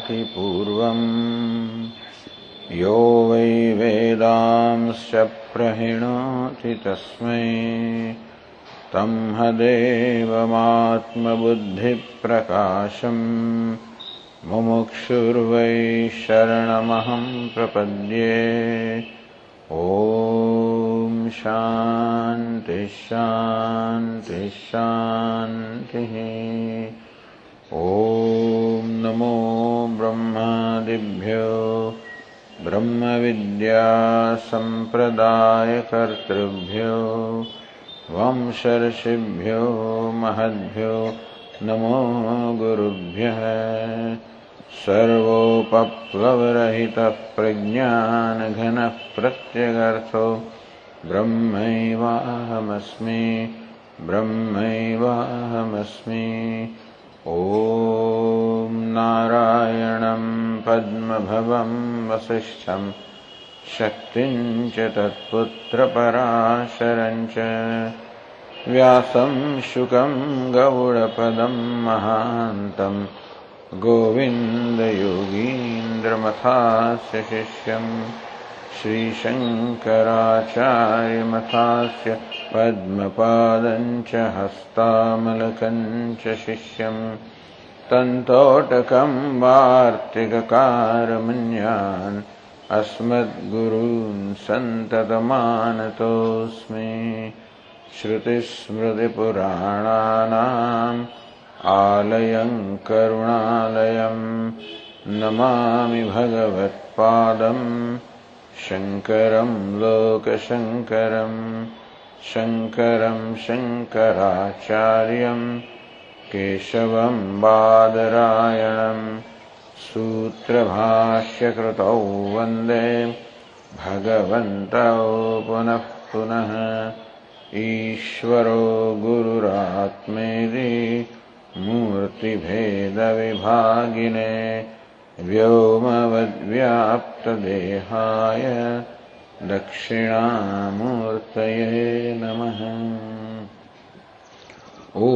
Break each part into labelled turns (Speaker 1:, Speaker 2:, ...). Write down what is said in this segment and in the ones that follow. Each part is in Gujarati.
Speaker 1: ददाति पूर्वम् यो वै वेदांश्च प्रहिणोति तस्मै तं देवमात्मबुद्धिप्रकाशम् मुमुक्षुर्वै शरणमहं प्रपद्ये। ॐ शान्ति शान्ति शान्तिः। ॐ नमो ब्रह्मादिभ्यो ब्रह्मविद्यासम्प्रदायकर्तृभ्यो वंशर्षिभ्यो महद्भ्यो नमो गुरुभ्यः। सर्वोपप्लवरहितः प्रज्ञानघनः प्रत्यगर्थो ब्रह्मैवाहमस्मि ब्रह्मैवाहमस्मि। ॐ नारायणं पद्मभवं वसिष्ठं शक्तिं च तत्पुत्रपराशरं च व्यासं शुकं गौडपदं महान्तं गोविन्दयोगीन्द्रमथास्य शिष्यं श्रीशङ्कराचार्यमथास्य पद्मपादं च हस्तामलकं च शिष्यं तन्तोटकं वार्तिककारमन्यान् अस्मद्गुरून् सन्ततमानतोऽस्मि। श्रुतिस्मृतिपुराणानाम् आलयं करुणालयं नमामि भगवत्पादं शङ्करं लोकशङ्करं शङ्करं शङ्कराचार्यं केशवं बादरायणं सूत्रभाष्यकृतौ वन्दे भगवन्तौ पुनः पुनः। ईश्वरो गुरुरात्मेति मूर्तिभेदविभागिने व्योमवद्व्याप्तदेहाय दक्षिणामूर्तये नमः। ॐ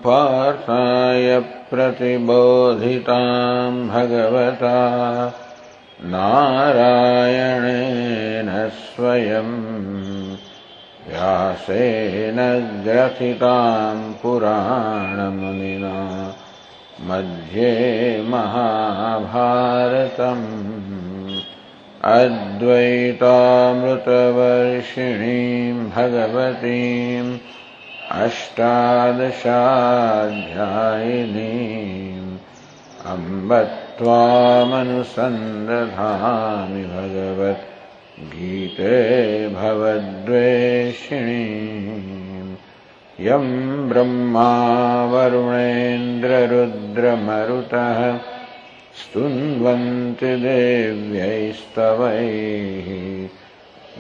Speaker 1: पार्थाय प्रतिबोधितां भगवता नारायणेन स्वयं व्यासेन ग्रथितां पुराणमुनिना मध्ये महाभारतम् अद्वैतामृतवर्षिणीं भगवतीम् अष्टादशाध्यायिनीम् अम्ब त्वामनुसन्दधामि भगवद्गीते भवद्वेषिणीम्। यं ब्रह्मा वरुणेन्द्ररुद्रमरुतः स्तुन्वन्ति देव्यैस्तवैः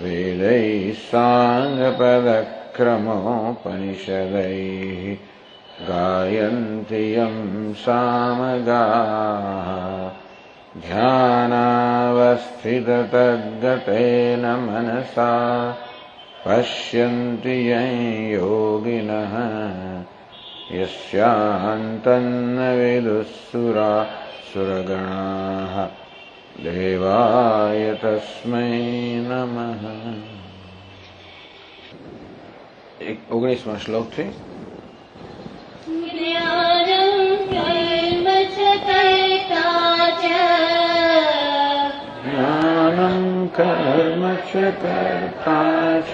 Speaker 1: वेदैः साङ्गपदक्रमोपनिषदैः गायन्ति यं सामगाः ध्यानावस्थिततद्गतेन मनसा पश्यन्ति यं योगिनः यस्यान्तन्न विदुःसुरासुरगणाः देवाय तस्मै नमः। 19वां श्लोक थी। ज्ञानं कर्म च कर्ता च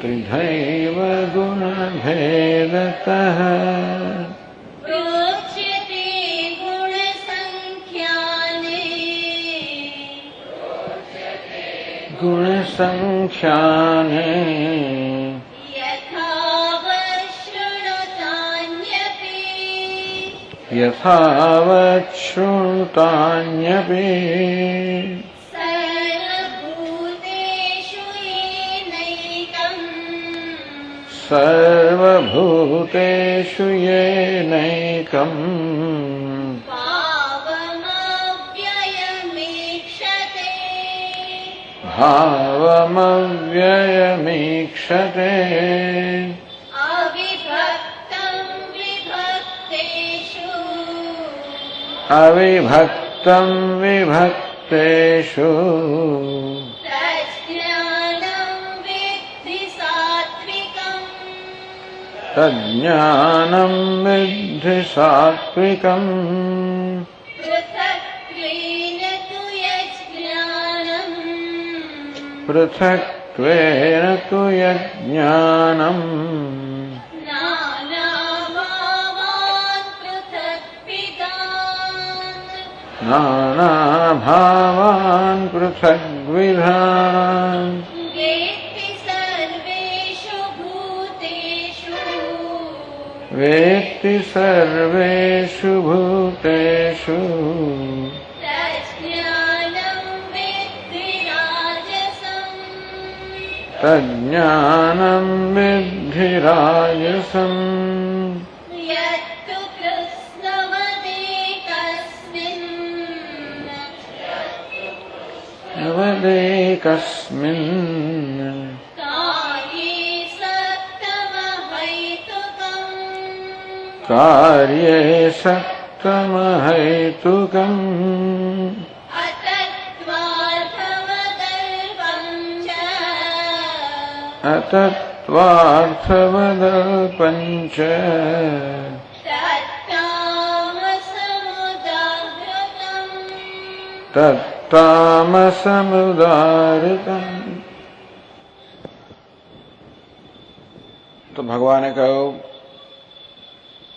Speaker 1: त्रिधैव गुणभेदतः प्रोच्यते गुणसङ्ख्याने यथावत् शृणुतान्यपि सर्वभूतेषु येनैकम् भावमव्ययमीक्षते अविभक्तं विभक्तेषु तज्ज्ञानं विद्धि सात्विकम् पृथक्त्वेन तु यज्ञानम् नानाभावान् पृथग्विधान् वेत्ति सर्वेषु भूतेषु तज्ज्ञानं विद्धि राजसम् नवदेकस्मिन् कार्ये सक्तमहैतुकम् अतत्त्वार्थवदल्पञ्च तत्तामसमुदारितम्। तो भगवान ने कहो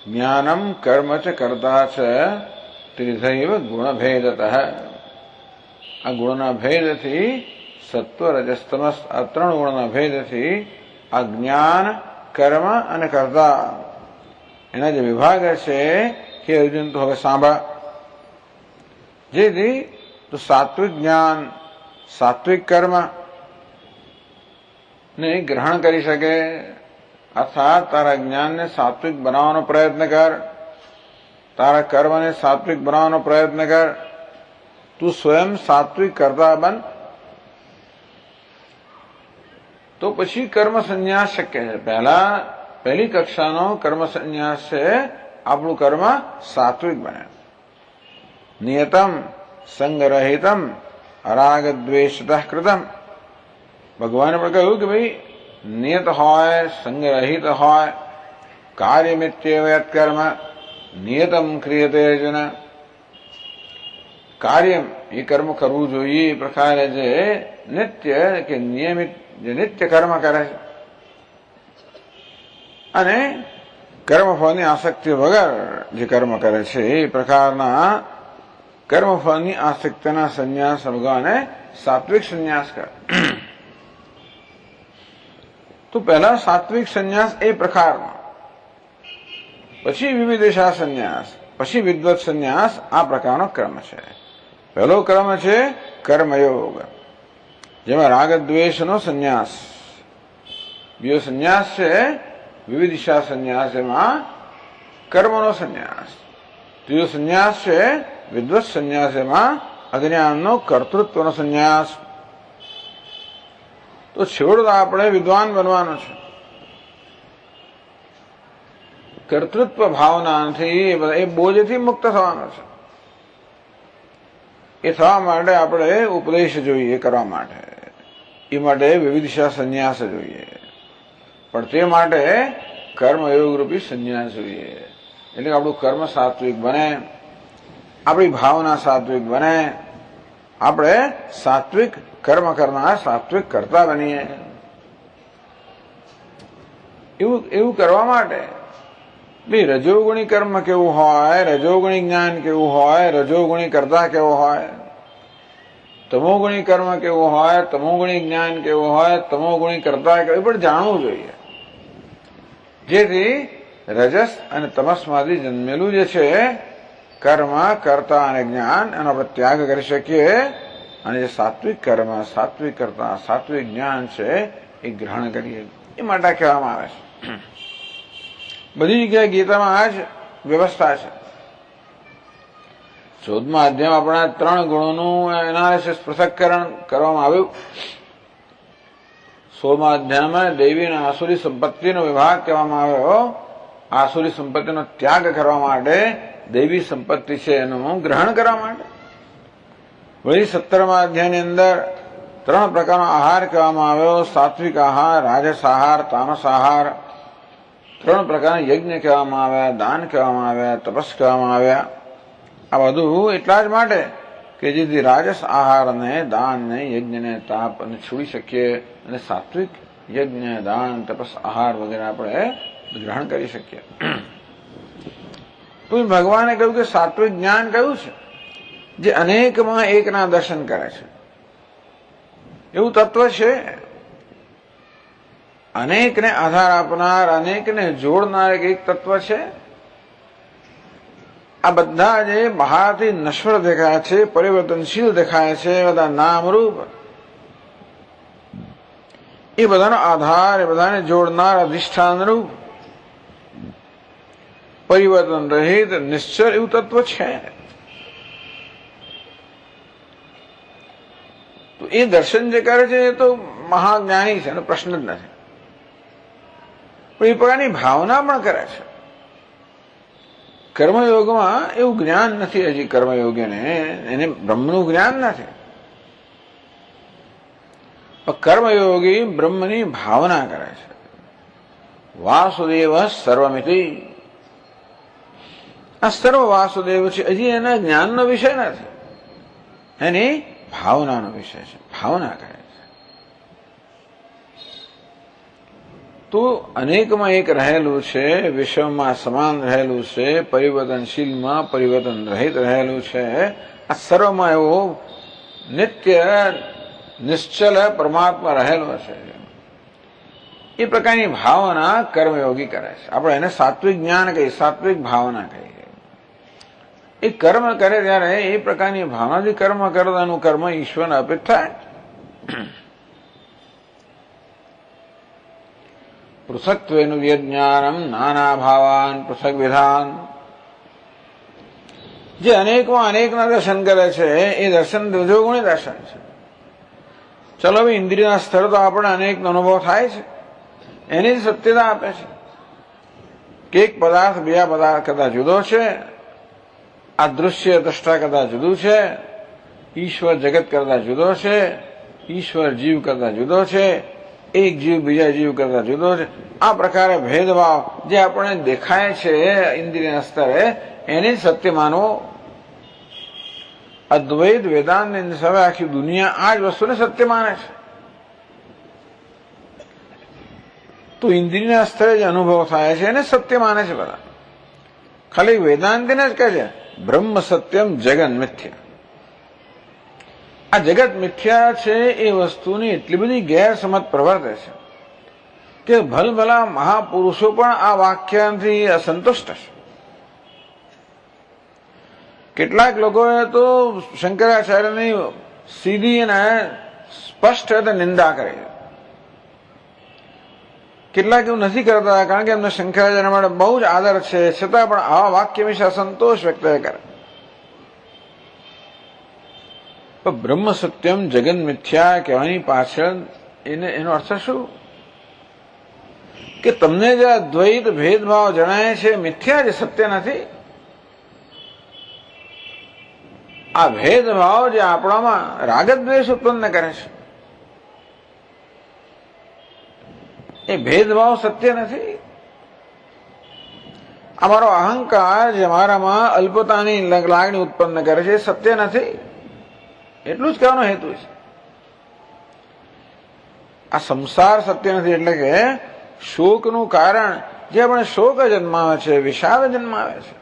Speaker 1: ज्ञानम कर्म च कर्ता च त्रिधैव गुणभेदतः। आ गुणना भेदथी सत्व रजस्तमस आ त्रण गुणना भेदथी आ ज्ञान कर्म અને કર્તા એના જે વિભાગ છે કે અર્જુન તો હવે સાંભળ જેથી તો સાત્વિક જ્ઞાન સાત્વિક કર્મ ને ગ્રહણ કરી શકે अर्थात तारा ज्ञान ने सात्विक बनावવાનો प्रयत्न कर, तारा कर्म ने सात्विक बनावવાનો प्रयत्न कर, तू स्वयं सात्विक करता बन तो पछी कर्म संन्यास शक्य है। पहली कक्षानो कर्म संन्यास से આપણું कर्म सात्विक बने। नियतम संगरहितम अराग द्वेषतः कृतम। भगवान ने કહ્યું કે ભાઈ नियत होय संगरहित होय कार्यमित्येव यत्कर्म नियतम क्रियते अर्जुन। कार्य ये कर्म करવું જોઈએ એ પ્રકારે જે નિત્ય કે નિયમિત જે નિત્ય કર્મ કરે અને કર્મફળની આસક્તિ વગર જે કર્મ કરે છે એ પ્રકારના કર્મફળની આસક્તિના સંન્યાસ ભગવાને સાત્વિક સંન્યાસ કરે। तो पहला सात्विक संन्यास ए प्रकार पछी विविदिशा संन्यास पछी विद्वत संन्यास आ प्रकारनो क्रम छे। पहलो क्रम छे कर्मयोग जेमां राग द्वेषनो संन्यास। बीजो संन्यास छे विविदिशा संन्यास जेमां कर्मनो संन्यास। त्रीजो संन्यास छे विद्वत संन्यास जेमां अज्ञाननो कर्तृत्वनो संन्यास। तो છેવટે આપણે વિદ્વાન બનવાનું છે। કર્તૃત્વ ભાવનાથી એ બોજથી મુક્ત થવાનું છે। એ થવા માટે આપણે ઉપદેશ જોઈએ કરવા માટે એ માટે વિવિધિશા સંન્યાસ જોઈએ પણ તે માટે કર્મયોગ રૂપી સંન્યાસ જોઈએ। એટલે આપણું કર્મ સાત્વિક બને, આપણી ભાવના સાત્વિક બને, આપણે સાત્વિક कर्म करना सात्विक करता बनीए। એવું કરવા માટે ભાઈ રજોગુણી કર્મ કેવું હોય, રજોગુણી જ્ઞાન કેવું હોય, રજોગુણી કરતા કેવો હોય, તમોગુણી કર્મ કેવું હોય, તમોગુણી જ્ઞાન કેવું હોય, તમોગુણી કરતા કેવું પણ જાણવું જોઈએ। જેથી રજસ અને તમસમાંથી જન્મેલું જે છે કર્મ કરતા અને જ્ઞાન એનો આપણે ત્યાગ કરી શકીએ અને જે સાત્વિક કર્મ સાત્વિક કરતા સાત્વિક જ્ઞાન છે એ ગ્રહણ કરીએ એ માટે કહેવામાં આવે છે। બધી જગ્યાએ ગીતામાં આ જ વ્યવસ્થા છે। 14મા અધ્યાયમાં આપણા 3 ગુણોનું એનાલિસિસ પૃથક્કરણ કરવામાં આવ્યું। 16મા અધ્યાયમાં દૈવી અને આસુરી સંપત્તિનો વિભાગ કહેવામાં આવ્યો। આસુરી સંપત્તિનો ત્યાગ કરવા માટે દૈવી સંપત્તિ છે એનું ગ્રહણ કરવા માટે. વળી 17મા અધ્યાયની અંદર 3 પ્રકારનો આહાર કહેવામાં આવ્યો: સાત્વિક આહાર, રાજસ આહાર, તામસ આહાર. 3 પ્રકારના યજ્ઞ કહેવામાં આવ્યા, દાન કહેવામાં આવ્યા, તપસ કહેવામાં આવ્યા. આ બધું એટલા જ માટે કે જેથી રાજસ આહારને, દાનને, યજ્ઞને, તાપને છોડી શકીએ અને સાત્વિક યજ્ઞ, દાન, તપસ, આહાર વગેરે આપણે ગ્રહણ કરી શકીએ. તો ભગવાને કહ્યું કે સાત્વિક જ્ઞાન કયું છે? જે અનેકમાં એકના દર્શન કરે છે. એવું તત્વ છે, અનેકને આધાર આપનાર, અનેકને જોડનાર એક તત્વ છે. આ બધા જે બહારથી નશ્વર દેખાય છે, પરિવર્તનશીલ દેખાય છે, બધા નામરૂપ, એ બધાનો આધાર, એ બધાને જોડનાર અધિષ્ઠાન રૂપ, પરિવર્તન રહિત, નિશ્ચળ એવું તત્વ છે. તો એ દર્શન જે કરે છે એ તો મહાજ્ઞાની છે, એનો પ્રશ્ન જ નથી. પણ એ પ્રકારની ભાવના પણ કરે છે. કર્મયોગમાં એવું જ્ઞાન નથી હજી કર્મયોગીને, એને બ્રહ્મનું જ્ઞાન નથી. કર્મયોગી બ્રહ્મની ભાવના કરે છે. વાસુદેવ સર્વમિતિ, આ સર્વ વાસુદેવ છે. હજી એના જ્ઞાનનો વિષય નથી, એની ભાવનાનો વિષય છે. ભાવના કરે છે. તો અનેકમાં એક રહેલું છે, વિશ્વમાં સમાન રહેલું છે, પરિવર્તનશીલમાં પરિવર્તન રહિત રહેલું છે. આ સર્વમાં એવો નિત્ય નિશ્ચલ પરમાત્મા રહેલો છે. એ પ્રકારની ભાવના કર્મયોગી કરે છે. આપણે એને સાત્વિક જ્ઞાન કહીએ, સાત્વિક ભાવના કહીએ. એ કર્મ કરે ત્યારે એ પ્રકારની ભાવનાથી કર્મ કરવાનું કર્મ ઈશ્વરને અર્પિત થાય. પૃથક્ત્વેનું વિજ્ઞાનમ નાના ભાવાન પૃથક વિધાન. જે અનેકમાં અનેકના દર્શન કરે છે એ દર્શન રજોગુણી દર્શન છે. ચલો હવે ઇન્દ્રિયના સ્તર તો આપણે અનેકનો અનુભવ થાય છે, એની જ સત્યતા આપે છે કે એક પદાર્થ બીજા પદાર્થ કરતા જુદો છે, આ દૃશ્ય દ્રષ્ટા કરતા જુદું છે, ઈશ્વર જગત કરતા જુદો છે, ઈશ્વર જીવ કરતા જુદો છે, એક જીવ બીજા જીવ કરતા જુદો છે. આ પ્રકારે ભેદભાવ જે આપણે દેખાય છે ઇન્દ્રિયના સ્તરે, એને સત્ય માનવો. અદ્વૈત વેદાંતની હવે આખી દુનિયા આ જ વસ્તુને સત્ય માને છે. તો ઇન્દ્રિયના સ્તરે જે અનુભવ થાય છે એને સત્ય માને છે બધા. ખાલી વેદાંતિને જ કહે છે બ્રહ્મ સત્યમ જગન મિથ્યા. આ જગત મિથ્યા છે એ વસ્તુની એટલી બધી ગેરસમજ પ્રવર્તે છે કે ભલભલા મહાપુરુષો પણ આ વાક્યથી અસંતુષ્ટ છે. કેટલાક લોકોએ તો શંકરાચાર્યની સીધી અને સ્પષ્ટ રીતે નિંદા કરી. કેટલાક એવું નથી કરતા કારણ કે એમને શંકરાચાર્ય માટે બહુ જ આદર છે, છતાં પણ આવા વાક્ય વિશે અસંતોષ વ્યક્ત કરે. બ્રહ્મ સત્યમ જગન મિથ્યા કહેવાની પાછળ એનો અર્થ શું? કે તમને જે દ્વૈત ભેદભાવ જણાય છે મિથ્યા, જે સત્ય નથી. આ ભેદભાવ જે આપણામાં રાગદ્વેષ ઉત્પન્ન કરે છે, એ ભેદભાવ સત્ય નથી. અમારો અહંકાર જે મારામાં અલ્પતાની લાગણી ઉત્પન્ન કરે છે એ સત્ય નથી. એટલું જ કહેવાનો હેતુ છે. આ સંસાર સત્ય નથી એટલે કે શોકનું કારણ જે આપણે શોક જન્માવે છે, વિષાદ જન્માવે છે,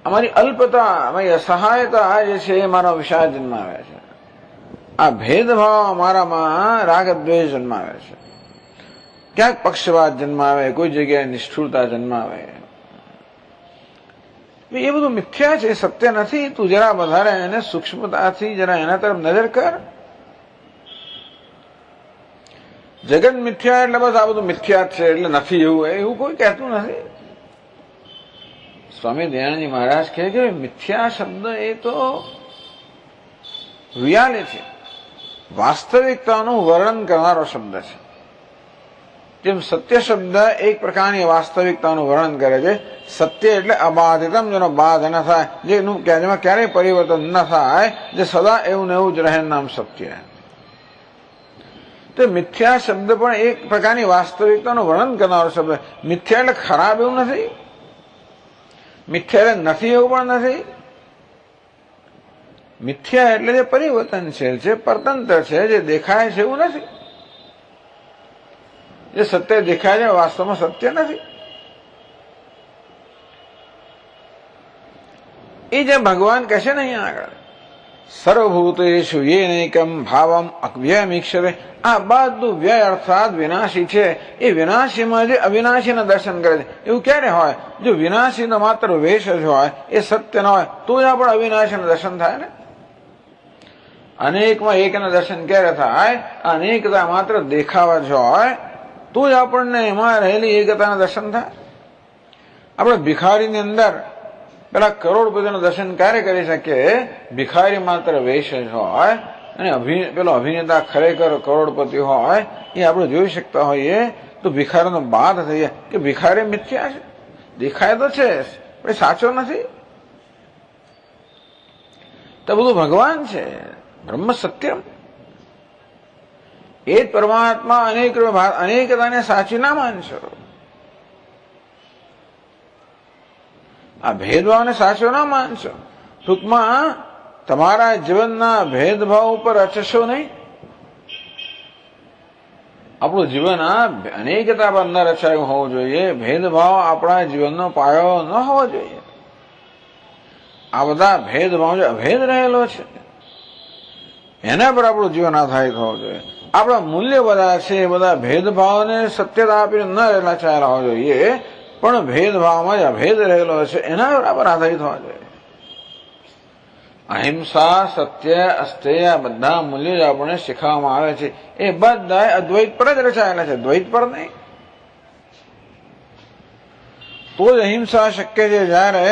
Speaker 1: અમારી અલ્પતા, અમારી અસહાયતા જે છે એ મારો વિષાદ જન્માવે છે. આ ભેદભાવ અમારામાં રાગ દ્વેષ જન્માવે છે. ક્યાંક પક્ષપાત જન્માવે, કોઈ જગ્યાએ નિષ્ઠુરતા જન્માવે. એ બધું મિથ્યા છે, સત્ય નથી. તું જરા વધારે એને સૂક્ષ્મતાથી જરા એના તરફ નજર કર. જગત મિથ્યા એટલે બસ આ બધું મિથ્યા છે એટલે નથી એવું કોઈ કહેતું નથી. સ્વામી દયાનંદજી મહારાજ કહે કે મિથ્યા શબ્દ એ તો રિયાલિટી, વાસ્તવિકતાનું વર્ણન કરનારો શબ્દ છે. જેમ સત્ય શબ્દ એક પ્રકારની વાસ્તવિકતાનું વર્ણન કરે છે, સત્ય એટલે અબાધિતમ, જેનો બાધ ન થાય, જેમાં ક્યારેય પરિવર્તન ન થાય, જે સદા એવું ને એવું જ રહે, નામ સત્ય. તો મિથ્યા શબ્દ પણ એક પ્રકારની વાસ્તવિકતાનું વર્ણન કરનારો શબ્દ. મિથ્યા એટલે ખરાબ એવું નથી, મિથ્યા એટલે નથી એવું પણ નથી. મિથ્યા એટલે જે પરિવર્તનશીલ છે, પરતંત્ર છે, જે દેખાય છે એવું નથી. જે સત્ય દેખાય છે વાસ્તવમાં સત્ય નથી. એ જે ભગવાન કહે છે ને અહીંયા આગળ, સર્વભૂતેષુ યેનૈકમ ભાવમ અવ્યયમીક્ષતે, આ બધું વ્યય અર્થાત વિનાશી છે. એ વિનાશીમાં જે અવિનાશીના દર્શન કરે છે. એવું ક્યારે હોય? જો વિનાશીનો માત્ર વેશ જ હોય, એ સત્ય ન હોય, તો જ આપણે અવિનાશીના દર્શન થાય ને. અનેકમાં એકના દર્શન ક્યારે થાય? અનેકતા માત્ર દેખાવા જ હોય, તો જ આપણને એમાં રહેલી એકતાના દર્શન થાય. આપણે ભિખારીની અંદર પેલા કરોડપતિનું દર્શન ક્યારે કરી શકીએ? ભિખારી માત્ર વેશ જ હોય અને પેલો અભિનેતા ખરેખર કરોડપતિ હોય, એ આપણે જોઈ શકતા હોઈએ, તો ભિખારીનો બાદ થઈ જાય કે ભિખારી મિથ્યા છે, દેખાય તો છે પણ સાચો નથી. તો બધું ભગવાન છે, બ્રહ્મ સત્યમ. એ જ પરમાત્મા અનેકતાને સાચી ના માનશો. આ ભેદભાવને સાચો ના માનશો. ટૂંકમાં તમારા જીવનના ભેદભાવ ઉપર અચશો નહીં. આપણું જીવન આ અનેકતા પર ન રચાયું હોવું જોઈએ. ભેદભાવ આપણા જીવનનો પાયો ન હોવો જોઈએ. આ બધા ભેદભાવ જે અભેદ રહેલો છે, એના પર આપણું જીવન આધારિત હોવું જોઈએ. આપણા મૂલ્ય બધા છે એ બધા ભેદભાવને સત્યતા આપીને ન રચાયેલા હોવા જોઈએ, પણ ભેદભાવમાં જ અભેદ રહેલો છે એના પર આધારિત હોવા જોઈએ. અહિંસા, સત્ય, અસ્થેય બધા મૂલ્યો જ આપણને શીખવામાં આવે છે. એ બધા અદ્વૈત પર જ રચાયેલા છે, દ્વૈત પર નહીં. તો જ અહિંસા શક્ય છે. જયારે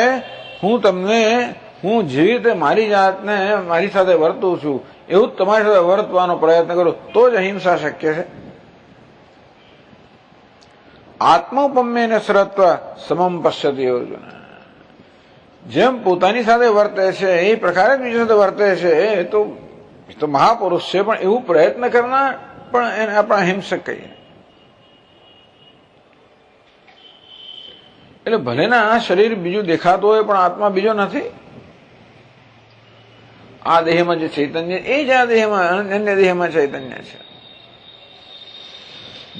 Speaker 1: હું જે રીતે મારી જાતને મારી સાથે વર્તું છું એવું જ તમારી સાથે વર્તવાનો પ્રયત્ન કરું, તો જ અહિંસા શક્ય છે. આત્મોપમ્યેન સરત્વ સમમ પશ્યતિ અર્જુન. જેમ પોતાની સાથે વર્તે છે એ પ્રકારે બીજા સાથે વર્તે છે, એ તો મહાપુરુષ છે. પણ એવું પ્રયત્ન કરનાર પણ એને આપણે અહિંસક કહીએ. એટલે ભલે ના આ શરીર બીજું દેખાતું હોય, પણ આત્મા બીજો નથી. આ દેહમાં જે ચૈતન્ય, એ જ આ દેહમાં અન્ય દેહમાં ચૈતન્ય છે.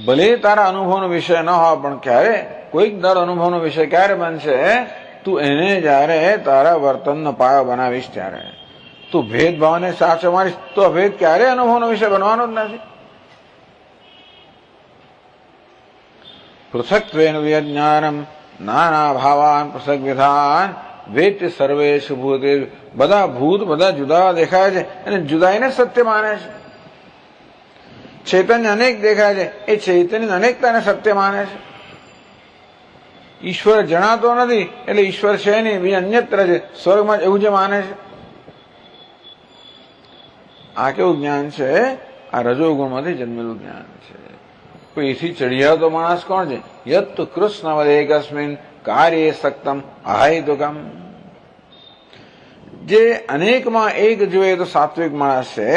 Speaker 1: ભલે તારા અનુભવનો વિષય ન હોય, પણ ક્યારે કોઈક દર અનુભવનો વિષય ક્યારે બનશે? તું એને જયારે તારા વર્તનનો પાયો બનાવીશ, ત્યારે તું ભેદભાવને સાચો માનીશ, તો ભેદ ક્યારે અનુભવનો વિષય બનવાનો જ નથી. પૃથક્ત્વેન વિજ્ઞાનમ નાના ભાવાન પૃથક વિધાન વેત્ય સર્વેષુ ભૂતેષુ. બધા ભૂત બધા જુદા દેખાય છે અને જુદાઈને સત્ય માને છે. ચૈતન્ય અનેક દેખાય છે, એ ચૈતન્ય અનેકતાને સત્ય માને છે. ઈશ્વર જણાતો નથી એટલે ઈશ્વર છે નહીં, બીજા અન્યત્ર છે, સ્વર્ગમાં એવું જે માને છે. આ કેવું જ્ઞાન છે? આ રજોગુણમાંથી જન્મેલું જ્ઞાન છે. કોઈ એથી ચડિયાતો માણસ કોણ છે? યત્તુ કૃષ્ણ વદેકસ્મિન કાર્ય સક્તમ અહેતુકમ. જે અનેકમાં એક જોઈએ તો સાત્વિક માણસ છે,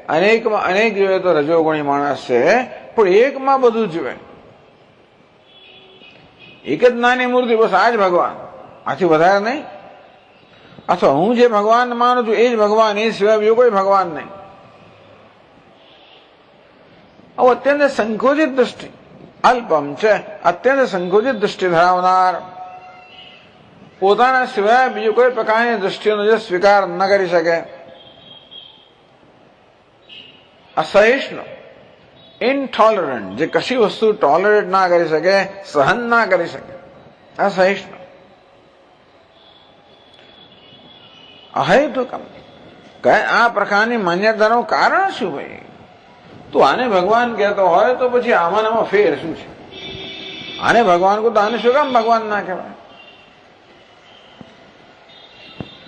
Speaker 1: અનેકમાં અનેક જોઈએ તો રજોગુણી માણસ છે, પણ એકમાં બધું જુએ. એક જ નાની મૂર્તિ, બસ આ જ ભગવાન, આથી વધારે નહીં. અથવા હું જે ભગવાન માનું છું એ જ ભગવાન, એ સિવાય બીજો કોઈ ભગવાન નહીં. આવું અત્યંત સંકોચિત દૃષ્ટિ, અલ્પમ છે, અત્યંત સંકોચિત દૃષ્ટિ ધરાવનાર, પોતાના સિવાય બીજું કોઈ પ્રકારની દૃષ્ટિનો જે સ્વીકાર ન કરી શકે, અસહિષ્ણુ, ઇનટોલરન્ટ, જે કશી વસ્તુ ટોલરેટ ના કરી શકે, સહન ના કરી શકે, અસહિષ્ણુ. અહેતુકમ, આ પ્રકારની માન્યતાનું કારણ શું? ભાઈ તું આને ભગવાન કહેતો હોય તો પછી આમાં ફેર શું છે? આને ભગવાન કહો તો આને શું કામ ભગવાન ના કહેવાય?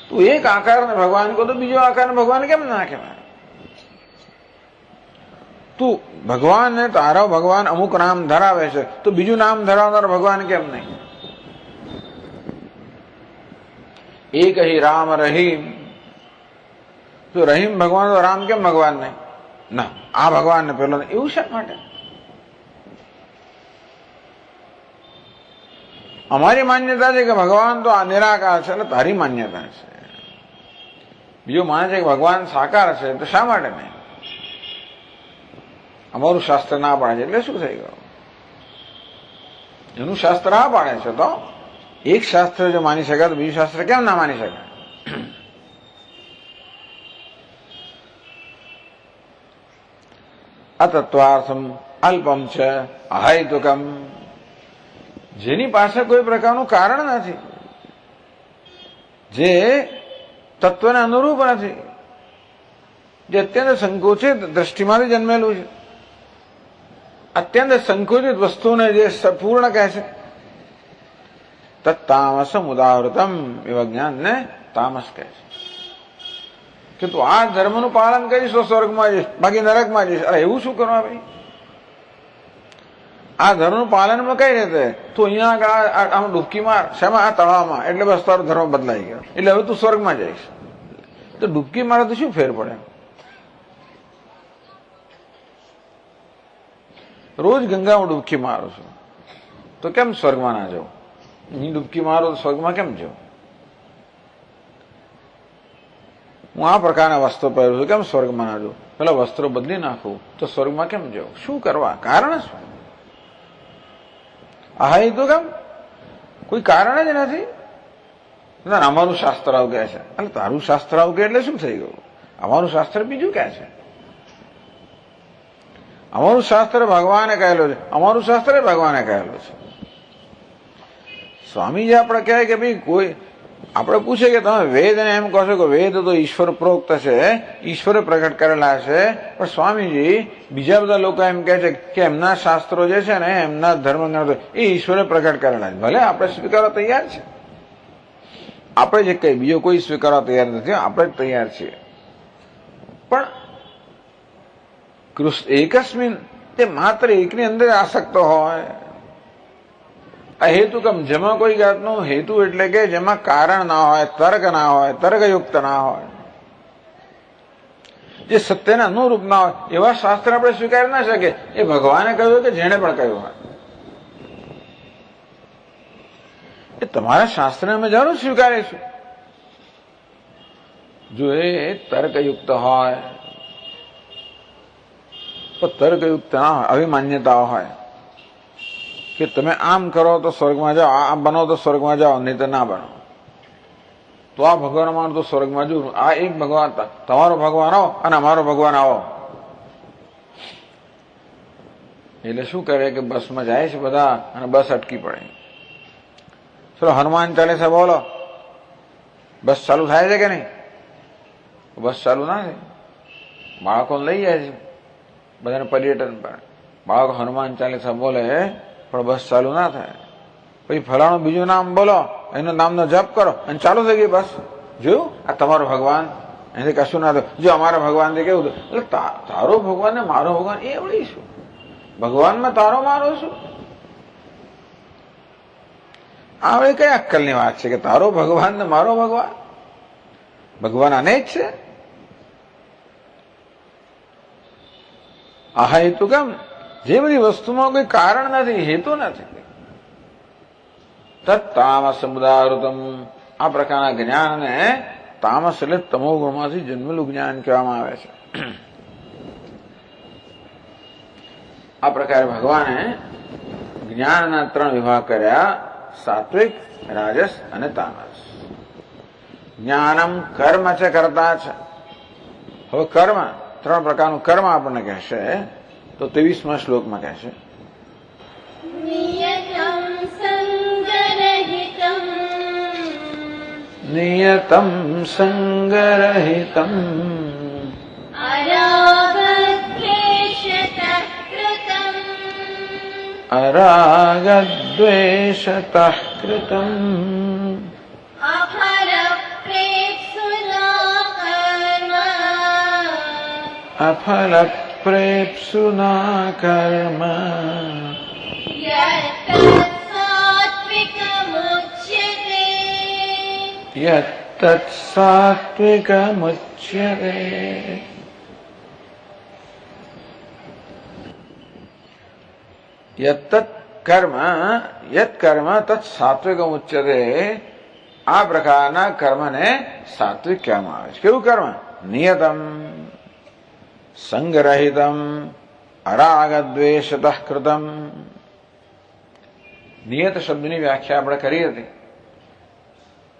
Speaker 1: તું એક આકારને ભગવાન કહો તો બીજો આકારને ભગવાન કેમ ના કહેવાય? તું ભગવાન ને તારો ભગવાન અમુક નામ ધરાવે છે, તો બીજું નામ ધરાવનાર ભગવાન કેમ નહીં? એક ही राम रहीम. જો રહીમ ભગવાન તો રામ કેમ ભગવાન નહીં? ના, આ ભગવાન ને પેલો એવું શા માટે? અમારી માન્યતા છે કે ભગવાન તો આ નિરાકાર છે, એટલે તારી માન્યતા છે. બીજું માને છે કે ભગવાન સાકાર છે, તો શા માટે નહીં? અમારું શાસ્ત્ર ના પાડે છે, એટલે શું થઈ ગયું? એનું શાસ્ત્ર ના પાડે છે, તો એક શાસ્ત્ર જો માની શકાય તો બીજું શાસ્ત્ર કેમ ના માની શકાય? અતત્વાર્થમ અલ્પમ છે અહૈતુકમ. જેની પાસે કોઈ પ્રકારનું કારણ નથી, જે તત્વને અનુરૂપ નથી, જે અત્યંત સંકુચિત દ્રષ્ટિમાંથી જન્મેલું છે, અત્યંત સંકુચિત વસ્તુને જે પૂર્ણ કહે છે, તત્તામસમ ઉદાહૃતમ એવા જ્ઞાનને તામસ કહે છે. કે તું આ ધર્મનું પાલન કરીશ તો સ્વર્ગમાં જઈશ, બાકી નરકમાં જઈશ. અરે એવું શું કરવા ભાઈ? આ ધર્મનું પાલનમાં કઈ રીતે? તું અહીંયા આગળ આમ ડૂબકી માર, શેમાં? આ તળાવમાં, એટલે બસ તારો ધર્મ બદલાઈ ગયો, એટલે હવે તું સ્વર્ગમાં જઈશ. તો ડૂબકી મારે તો શું ફેર પડે? રોજ ગંગામાં ડૂબકી મારું છું, તો કેમ સ્વર્ગમાં ના જાઉં? અહીં ડૂબકી મારો તો સ્વર્ગમાં કેમ જાઉં? હું આ પ્રકારના વસ્ત્રો પહેરું છું, કેમ સ્વર્ગમાં ના જાઉં? પેલા વસ્ત્રો બદલી નાખું તો સ્વર્ગમાં કેમ જાઉં? શું કરવા? કારણ શું? આ તો કેમ? કોઈ કારણ જ નથી. અમારું શાસ્ત્ર આવું કહે છે. એટલે તારું શાસ્ત્ર આવું કે એટલે શું થઈ ગયું? અમારું શાસ્ત્ર બીજું કહે છે. અમારું શાસ્ત્ર ભગવાને કહેલું છે, અમારું શાસ્ત્ર ભગવાને કહેલું છે. સ્વામીજી આપણે કહે કે ભાઈ કોઈ આપણે પૂછે કે તમે વેદને એમ કહો છો કે વેદ તો ઈશ્વર પ્રોક્ત છે, ઈશ્વરે પ્રગટ કરેલા છે, પણ સ્વામીજી બીજા બધા લોકો એમ કહે છે કે એમના શાસ્ત્રો જે છે ને, એમના ધર્મગ્રંથો એ ઈશ્વરે પ્રગટ કરેલા છે. ભલે આપણે સ્વીકારવા તૈયાર છે, આપણે જે કઈ બીજો કોઈ સ્વીકારવા તૈયાર નથી, આપણે જ તૈયાર છીએ. પણ એકસ્મિન, તે માત્ર એકની અંદર આસક્ત હોય. અહેતુકમ, જેમાં કોઈ જાતનો હેતુ એટલે કે જેમાં કારણ ના હોય, તર્ક ના હોય, તર્કયુક્ત ના હોય, જે સત્યને અનુરૂપ ના હોય, એવા શાસ્ત્ર આપણે સ્વીકારી ના શકીએ. એ ભગવાને કહ્યું કે જેને પણ કહ્યું હોય, એ તમારા શાસ્ત્રને અમે જરૂર સ્વીકારીશું. જો એ તર્કયુક્ત હોય, તો તર્કયુક્ત ના હોય, આવી માન્યતાઓ હોય કે તમે આમ કરો તો સ્વર્ગમાં જાઓ, આમ બનો તો સ્વર્ગમાં જાઓ, નહીં તો ના બનો. તો આ ભગવાન માનો તો સ્વર્ગમાં જવું. આ એક ભગવાન, તમારો ભગવાન આવો અને અમારો ભગવાન આવો. એટલે શું કરે કે બસમાં જાય છે બધા અને બસ અટકી પડે. ચલો હનુમાન ચાલીસા બોલો. બસ ચાલુ થાય છે કે નહીં? બસ ચાલુ ના થાય. બાળકોને લઈ જાય છે બધાને પર્યટન પર. બાળકો હનુમાન ચાલીસા બોલે પણ બસ ચાલુ ના થાય. પછી ફલાણું બીજું નામ બોલો, એનું નામનો જપ કરો અને ચાલુ થઈ ગઈ બસ. જોયું? આ તમારો ભગવાન, એનાથી કશું ના થયું. જો અમારા ભગવાન કેવું હતું, એટલે તારો ભગવાન ને મારો ભગવાન એ વળી શું? ભગવાનમાં તારો મારો શું? આ વળી કઈ અક્કલની વાત છે કે તારો ભગવાન ને મારો ભગવાન? ભગવાન અનેક છે. આ હેતુ કેમ? જે બધી વસ્તુમાં કોઈ કારણ નથી, હેતુ નથી. તામસ ઉદાહૃતમ, આ પ્રકારના જ્ઞાનને તામસ એટલે તમો ગુણમાંથી જન્મેલું જ્ઞાન કહેવામાં આવે છે. આ પ્રકારે ભગવાને જ્ઞાનના 3 વિભાગ કર્યા: સાત્વિક, રાજસ અને તામસ. જ્ઞાનમ કર્મ છે, કરતા છે. હવે કર્મ, 3 પ્રકારનું કર્મ આપણને કહેશે. તો 23મા શ્લોકમાં કહેશે નિયતમ સંગરહિતમ અરાગદ્વેષતઃ કૃતમ અફલ પ્રેપ્સુના કર્મ યત તત્સાત્વિકમુચ્યતે. યત કર્મ તત્ સાત્વિકમુચ્યતે. આ પ્રકારના કર્મને સાત્વિક કહેવામાં આવે છે. કેવું કર્મ? નિયતમ સંગરહિતમ અરાગદ્વેષતઃ કૃતમ. નિયત શબ્દની વ્યાખ્યા આપણે કરી હતી.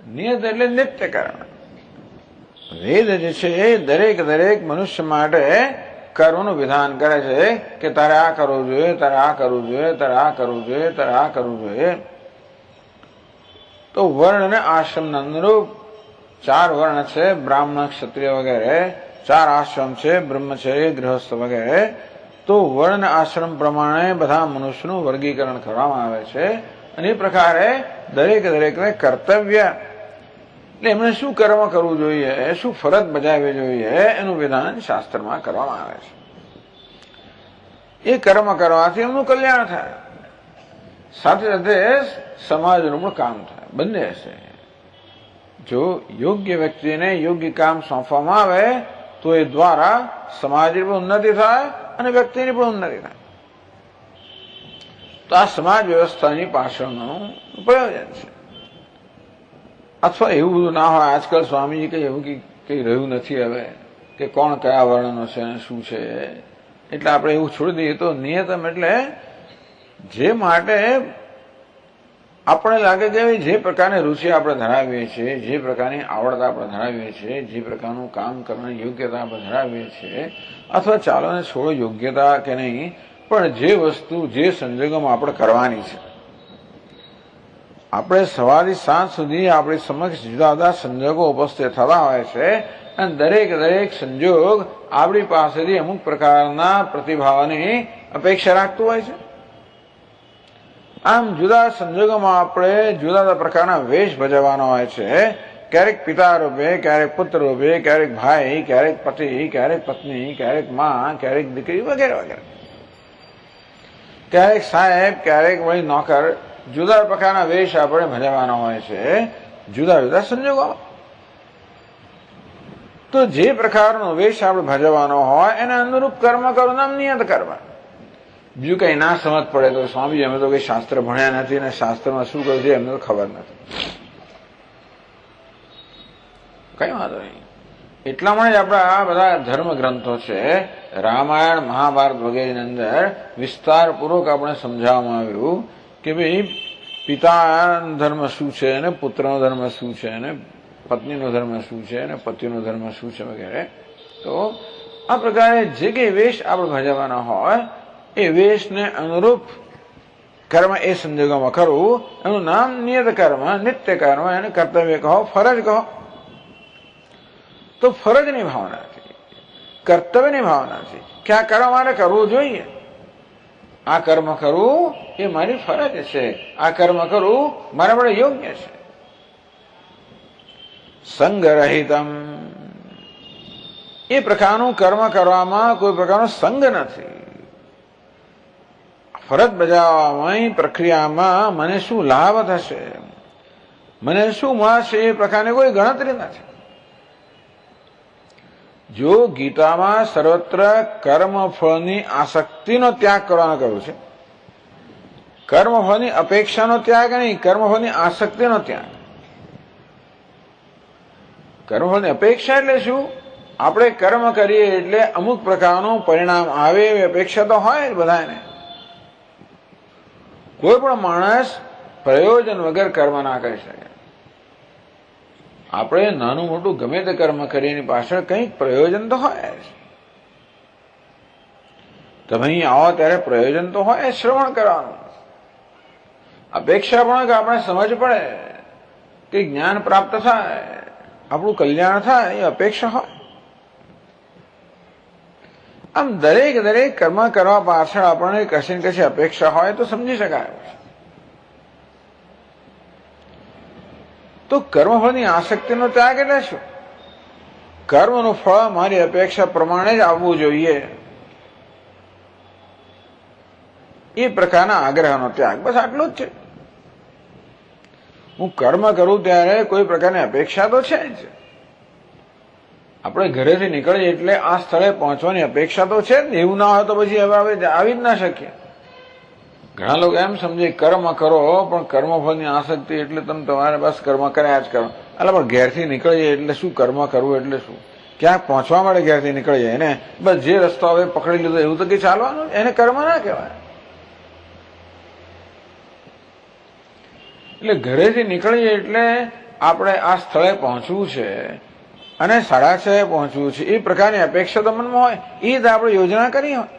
Speaker 1: નિયત એટલે નિત્ય કર્મ. વેદ જે છે એ દરેક મનુષ્ય માટે કર્મનું વિધાન કરે છે કે તારે આ કરવું જોઈએ, તારે આ કરવું જોઈએ, તારે આ કરવું જોઈએ, તારે આ કરવું જોઈએ. તો વર્ણ અને આશ્રમ અનુરૂપ 4 વર્ણ છે, બ્રાહ્મણ, ક્ષત્રિય વગેરે. 4 આશ્રમ છે, બ્રહ્મચર્ય, ગૃહસ્થ વગેરે. તો વર્ણ આશ્રમ પ્રમાણે બધા મનુષ્યનું વર્ગીકરણ કરવામાં આવે છે. અને એ પ્રકારે દરેકને કર્તવ્ય એટલે એમણે શું કર્મ કરવું જોઈએ, શું ફરજ બજાવવી જોઈએ એનું વિધાન શાસ્ત્રમાં કરવામાં આવે છે. એ કર્મ કરવાથી એમનું કલ્યાણ થાય, સાથે સાથે સમાજનું પણ કામ થાય, બંને હશે. જો યોગ્ય વ્યક્તિને યોગ્ય કામ સોંપવામાં આવે તો એ દ્વારા સમાજની પણ ઉન્નતિ થાય અને વ્યક્તિની પણ ઉન્નતિ થાય. તો આ સમાજ વ્યવસ્થાની પાછળનું પ્રયોજન છે. અથવા એવું બધું ના હોય, આજકાલ સ્વામીજી કઈ એવું કઈ રહ્યું નથી હવે કે કોણ કયા વર્ણનો છે અને શું છે, એટલે આપણે એવું છોડી દઈએ. તો નિયતમ એટલે જે માટે આપણે લાગે કે જે પ્રકારની રુચિ આપણે ધરાવીએ છીએ, જે પ્રકારની આવડત આપણે ધરાવીએ છીએ, જે પ્રકારનું કામ કરવાની યોગ્યતા આપણે ધરાવીએ છીએ, અથવા ચાલો ને છોડો યોગ્યતા કે નહીં, પણ જે વસ્તુ જે સંજોગોમાં આપણે કરવાની છે. આપણે સવારથી સાંજ સુધી આપણી સમક્ષ જુદા જુદા સંજોગો ઉપસ્થિત થતા હોય છે અને દરેક સંજોગ આપણી પાસેથી અમુક પ્રકારના પ્રતિભાવની અપેક્ષા રાખતું હોય છે. આમ જુદા સંજોગોમાં આપણે જુદા જુદા પ્રકારના વેશ ભજવવાનો હોય છે. ક્યારેક પિતા રૂપે, ક્યારેક પુત્ર રૂપે, ક્યારેક ભાઈ, ક્યારેક પતિ, ક્યારેક પત્ની, ક્યારેક માં, ક્યારેક દીકરી વગેરે વગેરે. ક્યારેક સાહેબ, ક્યારેક વળી નોકર. જુદા પ્રકારના વેશ આપણે ભજવવાનો હોય છે જુદા સંજોગોમાં. તો જે પ્રકારનો વેશ આપણે ભજવવાનો હોય એના અનુરૂપ કર્મ કરો, નામ નિયત કર્મ. બીજું કઈ ના સમજ પડે તો સ્વામી અમે તો કઈ શાસ્ત્ર ભણ્યા નથી અને શાસ્ત્રમાં શું કહ્યું છે એમને તો ખબર નથી, કઈ વાંધો નહીં. એટલા માટે આપણા આ બધા ધર્મ ગ્રંથો છે, રામાયણ, મહાભારત વગેરેની અંદર વિસ્તારપૂર્વક આપણે સમજાવવામાં આવ્યું કે ભાઈ પિતાનો ધર્મ શું છે અને પુત્રનો ધર્મ શું છે અને પત્નીનો ધર્મ શું છે અને પતિનો ધર્મ શું છે વગેરે. તો આ પ્રકારે જે કઈ વેશ આપણે ભજવવાના હોય એ વેશને અનુરૂપ કર્મ એ સંજોગોમાં કરવું, એનું નામ નિયત કર્મ, નિત્ય કર્મ, એને કર્તવ્ય કહો, ફરજ કહો. તો ફરજની ભાવનાથી, કર્તવ્યની ભાવનાથી કે આ કર્મ મારે કરવું જોઈએ, આ કર્મ કરવું એ મારી ફરજ છે, આ કર્મ કરવું મારા માટે યોગ્ય છે. સંગરહિતમ એ પ્રકારનું કર્મ કરવામાં કોઈ પ્રકારનો સંગ નથી. ફરજ બજાવવાની પ્રક્રિયામાં મને શું લાભ થશે, મને શું મળશે એ પ્રકારની કોઈ ગણતરી નથી. જો ગીતામાં સર્વત્ર કર્મફળની આસક્તિનો ત્યાગ કરવાનો કહ્યું છે, કર્મફળની અપેક્ષાનો ત્યાગ નહીં, કર્મફળની આસક્તિનો ત્યાગ. કર્મફળની અપેક્ષા એટલે શું? આપણે કર્મ કરીએ એટલે અમુક પ્રકારનું પરિણામ આવે એવી અપેક્ષા તો હોય જ બધાને. કોઈ પણ માણસ પ્રયોજન વગર કર્મ ના કરી શકે. આપણે નાનું મોટું ગમે તે કર્મ કરીએ એની પાછળ કંઈક પ્રયોજન તો હોય જ. તમે અહીં આવો ત્યારે પ્રયોજન તો હોય, શ્રવણ કરવાનું. અપેક્ષા પણ કે આપણે સમજ પડે કે જ્ઞાન પ્રાપ્ત થાય, આપણું કલ્યાણ થાય, એ અપેક્ષા હોય. આમ દરેક કર્મ કરવા પાછળ આપણને કશી ને કશી અપેક્ષા હોય તો સમજી શકાય. તો કર્મફળની આસક્તિનો ત્યાગ એટલે શું? કર્મનું ફળ મારી અપેક્ષા પ્રમાણે જ આવવું જોઈએ, એ પ્રકારના આગ્રહનો ત્યાગ. બસ આટલું જ છે. હું કર્મ કરું ત્યારે કોઈ પ્રકારની અપેક્ષા તો છે જ. આપણે ઘરેથી નીકળીએ એટલે આ સ્થળે પહોંચવાની અપેક્ષા તો છે જ. એવું ના હોય તો પછી હવે આવી જ ના શકીએ. ઘણા લોકો એમ સમજે કર્મ કરો પણ કર્મફળની આસક્તિ એટલે તમે તમારે બસ કર્મ કર્યા જ કરો. એટલે પણ ઘેરથી નીકળીએ એટલે શું કર્મ કરવું એટલે શું? ક્યાંક પહોંચવા માટે ઘેરથી નીકળીએ એને બસ જે રસ્તો હવે પકડી લીધો એવું તો કઈ ચાલવાનું, એને કર્મ ના કહેવાય. એટલે ઘરેથી નીકળીએ એટલે આપણે આ સ્થળે પહોંચવું છે અને 6:30 પહોંચવું છે એ પ્રકારની અપેક્ષા તો મનમાં હોય, એ જ આપણે યોજના કરી હોય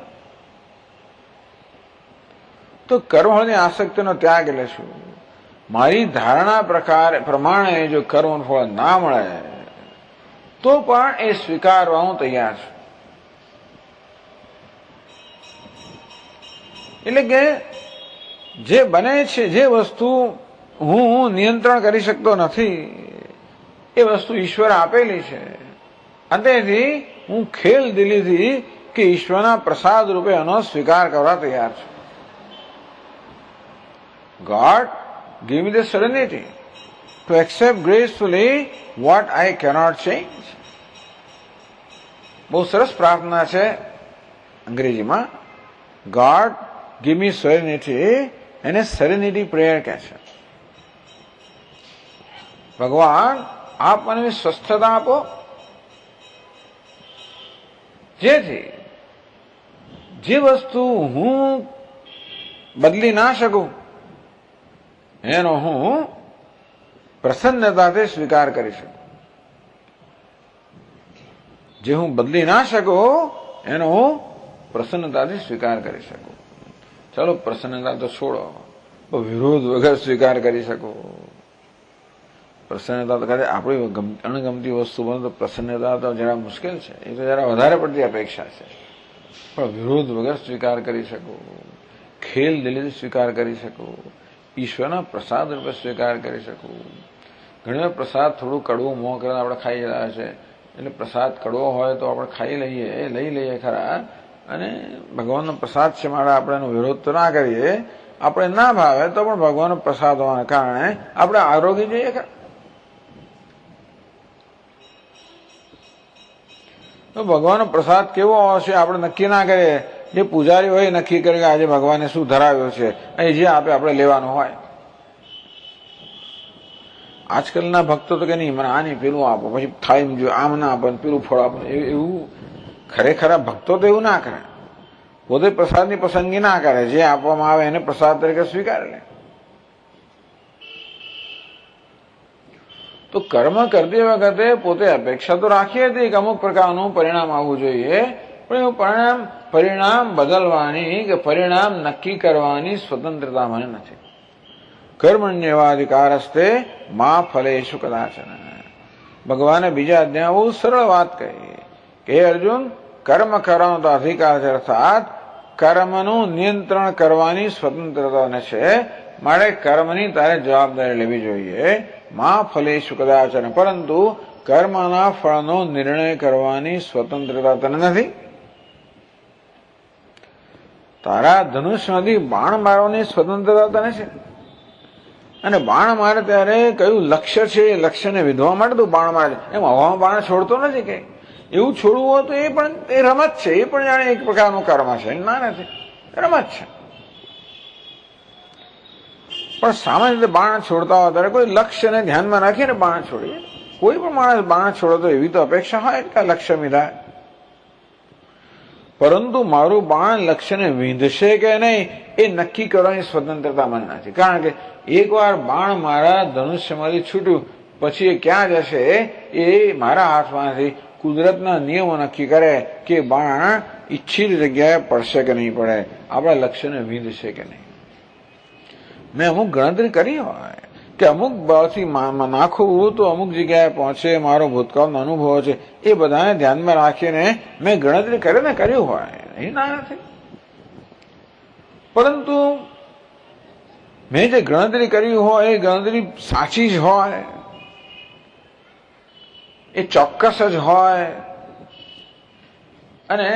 Speaker 1: તો કર્મફળની આસક્તિનો ત્યાગ એટલે શું? મારી ધારણા પ્રમાણે જો કર્મફળ ના મળે તો પણ એ સ્વીકારવા હું તૈયાર છું. એટલે કે જે બને છે, જે વસ્તુ હું નિયંત્રણ કરી શકતો નથી એ વસ્તુ ઈશ્વર આપેલી છે અને તેથી હું ખેલ દિલીથી કે ઈશ્વરના પ્રસાદ રૂપે એનો સ્વીકાર કરવા તૈયાર છું. God give me the serenity to accept gracefully what I cannot change. બહુ સરસ પ્રાર્થના છે અંગ્રેજીમાં. God give me serenity, એને serenity prayer કહે છે. ભગવાન આપ મને સ્વસ્થતા આપો જેથી જે વસ્તુ હું બદલી ના શકું એનો હું પ્રસન્નતાથી સ્વીકાર કરી શકું. જે હું બદલી ના શકું એનો હું પ્રસન્નતાથી સ્વીકાર કરી શકું. ચાલો પ્રસન્નતા તો છોડો, વિરોધ વગર સ્વીકાર કરી શકો. પ્રસન્નતા તો કદાચ આપણી અણગમતી વસ્તુ બને તો પ્રસન્નતા તો જરા મુશ્કેલ છે, એ તો જરા વધારે પડતી અપેક્ષા છે. પણ વિરોધ વગર સ્વીકાર કરી શકો, ખેલ દિલીથી સ્વીકાર કરી શકો, ઈશ્વરના પ્રસાદ રૂપે સ્વીકાર કરી શકો. ઘણી વાર પ્રસાદ થોડું કડવું મોં કરીને આપણે ખાઈ રહ્યા છે એટલે પ્રસાદ કડવો હોય તો આપણે ખાઈ લઈ લઈએ ખરા, અને ભગવાનનો પ્રસાદ છે માટે આપણે એનો વિરોધ તો ના કરીએ. આપણે ના ભાવે તો પણ ભગવાનનો પ્રસાદ હોવાના કારણે આપણે આરોગી જઈએ ખરા. તો ભગવાનનો પ્રસાદ કેવો હશે આપણે નક્કી ના કરીએ. જે પૂજારી હોય નક્કી કરે કે આજે ભગવાને શું ધરાવ્યો છે, અહીં જે આપે આપણે લેવાનું હોય. આજકાલના ભક્તો તો કે નહીં મને આ નહીં પેલું આપો, પછી થાય એમ જોઈએ આમ ના આપે પેલું ફળ આપે. એવું ખરેખર ભક્તો તો એવું ના કરે. પોતે પ્રસાદની પસંદગી ના કરે, જે આપવામાં આવે એને પ્રસાદ તરીકે સ્વીકારે લે. તો કર્મ કરતી વખતે પોતે અપેક્ષા તો રાખીએ હતી કે અમુક પ્રકારનું પરિણામ આવવું જોઈએ, પણ એવું પરિણામ બદલવાની કે પરિણામ નક્કી કરવાની સ્વતંત્રતા મને નથી. કર્મણ્યવાધિકારસ્તે મા ફલેષુ કદાચન. ભગવાને બીજા અધ્યાય બહુ સરળ વાત કહી કે અર્જુન કર્મ કરવાનો તો અધિકાર છે, અર્થાત કર્મનું નિયંત્રણ કરવાની સ્વતંત્રતા છે. માટે કર્મની તારે જવાબદારી લેવી જોઈએ. મા ફલેષુ કદાચન, પરંતુ કર્મના ફળનો નિર્ણય કરવાની સ્વતંત્રતા તને નથી. તારા ધનુષમાંથી બાણ મારવાની સ્વતંત્રતા તને છે, અને બાણ મારે ત્યારે કયું લક્ષ્ય છે એ લક્ષ્યને વિધવા માટે તું બાણ મારે. એમ હવામાં બાણ છોડતો નથી કે એવું છોડવું હોય તો એ પણ એ રમત છે, એ પણ જાણે એક પ્રકારનું કર્મ છે. ના નથી, રમત છે. પણ સામાન્ય રીતે બાણ છોડતા હોય ત્યારે કોઈ લક્ષ્યને ધ્યાનમાં રાખીને બાણ છોડીએ. કોઈ પણ માણસ બાણ છોડે તો એવી તો અપેક્ષા હોય કે લક્ષ્ય મિલાય, પરંતુ મારું બાણ લક્ષ્યને વિંધશે કે નહીં એ નક્કી કરવાની સ્વતંત્રતા મને નથી. કારણ કે એકવાર બાણ મારા ધનુષ્યમાંથી છૂટ્યું પછી એ ક્યાં જશે એ મારા હાથમાંથી કુદરતના નિયમો નક્કી કરે કે બાણ ઈચ્છિત જગ્યાએ પડશે કે નહીં પડે, આપણા લક્ષ્યને વિંધશે કે નહીં. મેં અમુક ગણતરી કરી હોય કે અમુક બળથી નાખવું તો અમુક જગ્યાએ પહોંચે, મારો ભૂતકાળનો અનુભવ છે એ બધાને ધ્યાનમાં રાખીને મેં ગણતરી કરીને કર્યું હોય, એ ના નથી. પરંતુ મેં જે ગણતરી કરી હોય એ ગણતરી સાચી જ હોય, એ ચોક્કસ જ હોય, અને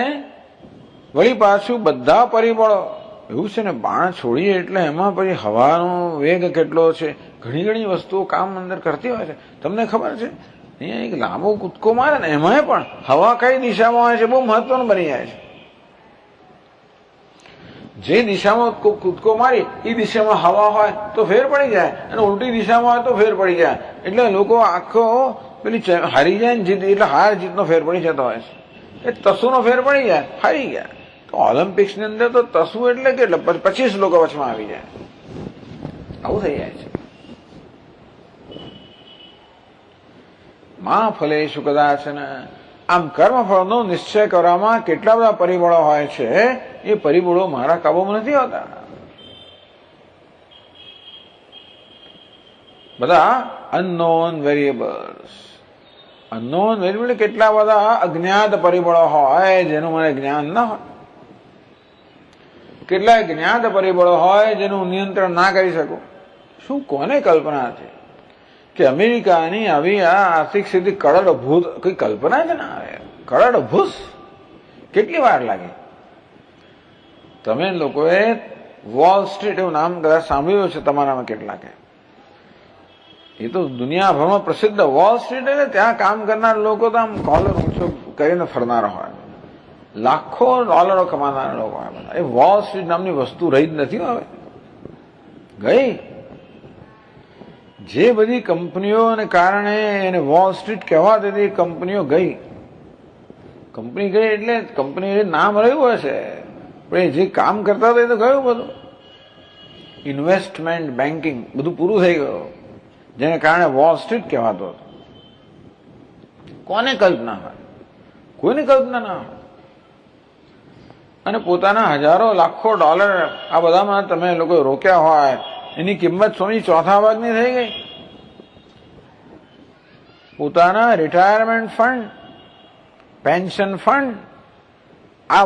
Speaker 1: વળી પાછું બધા પરિબળો એવું છે ને, બાણ છોડીએ એટલે એમાં પછી હવાનો વેગ કેટલો છે, ઘણી વસ્તુઓ કામ અંદર કરતી હોય છે. તમને ખબર છે, અહીંયા એક લાંબો કૂદકો મારે ને એમાં પણ હવા કઈ દિશામાં હોય છે બહુ મહત્વનું બની જાય છે. જે દિશામાં કૂદકો મારી એ દિશામાં હવા હોય તો ફેર પડી જાય, અને ઉલટી દિશામાં હોય તો ફેર પડી જાય. એટલે લોકો આખો પેલી હારી જાય ને જીત, એટલે હાર જીતનો ફેર પડી જતો હોય છે. એ તસુનો ફેર પડી જાય, હારી ગયા. તો ઓલિમ્પિક્સની અંદર તો તસુ એટલે કેટલે 25 લોકો વચમાં આવી જાય, આવું થઈ જાય છે. માં ફલેષુ કદાચન. આમ કર્મફળનો નિશ્ચય કરવામાં કેટલા બધા પરિબળો હોય છે, એ પરિબળો મારા કાબુમાં નથી હોતા. બધા અનનોન વેરિયેબલ્સ. અનનોન વેરિયેબલ કેટલા બધા અજ્ઞાત પરિબળો હોય જેનું મને જ્ઞાન ના હોય. કેટલાય જ્ઞાત પરિબળો હોય જેનું નિયંત્રણ ના કરી શકું. શું કોને કલ્પના હતી કે અમેરિકાની આવી આ આર્થિક સ્થિતિ કરોડભૂત, કોઈ કલ્પના જ ના આવે. કરોડભૂત કેટલી વાર લાગી. તમે લોકોએ વોલ સ્ટ્રીટ એવું નામ કદાચ સાંભળ્યું છે તમારામાં કેટલાકે. એ તો દુનિયાભરમાં પ્રસિદ્ધ વોલ સ્ટ્રીટ, એટલે ત્યાં કામ કરનાર લોકો તો આમ કોલર ઊંચો કરીને ફરનારા હોય, લાખો ડોલરો કમાનારા લોકો હોય બધા. એ વોલ સ્ટ્રીટ નામની વસ્તુ રહી જ નથી હવે, ગઈ. જે બધી કંપનીઓને કારણે એને વોલ સ્ટ્રીટ કહેવાતી હતી, કંપનીઓ ગઈ. કંપની ગઈ એટલે કંપની નામ રહ્યું હશે, પણ જે કામ કરતા હતા એ તો ગયું બધું. ઇન્વેસ્ટમેન્ટ બેન્કિંગ બધું પૂરું થઈ ગયું, જેને કારણે વોલ સ્ટ્રીટ કહેવાતો હતો. કોને કલ્પના હોય? કોઈની કલ્પના ના હોય. અને પોતાના હજારો લાખો ડોલર આ બધામાં તમે લોકો રોક્યા હોય, એની કિંમત સોની ચોથા ભાગની થઈ ગઈ. પોતાના રિટાયરમેન્ટ ફંડ, પેન્શન ફંડ, આ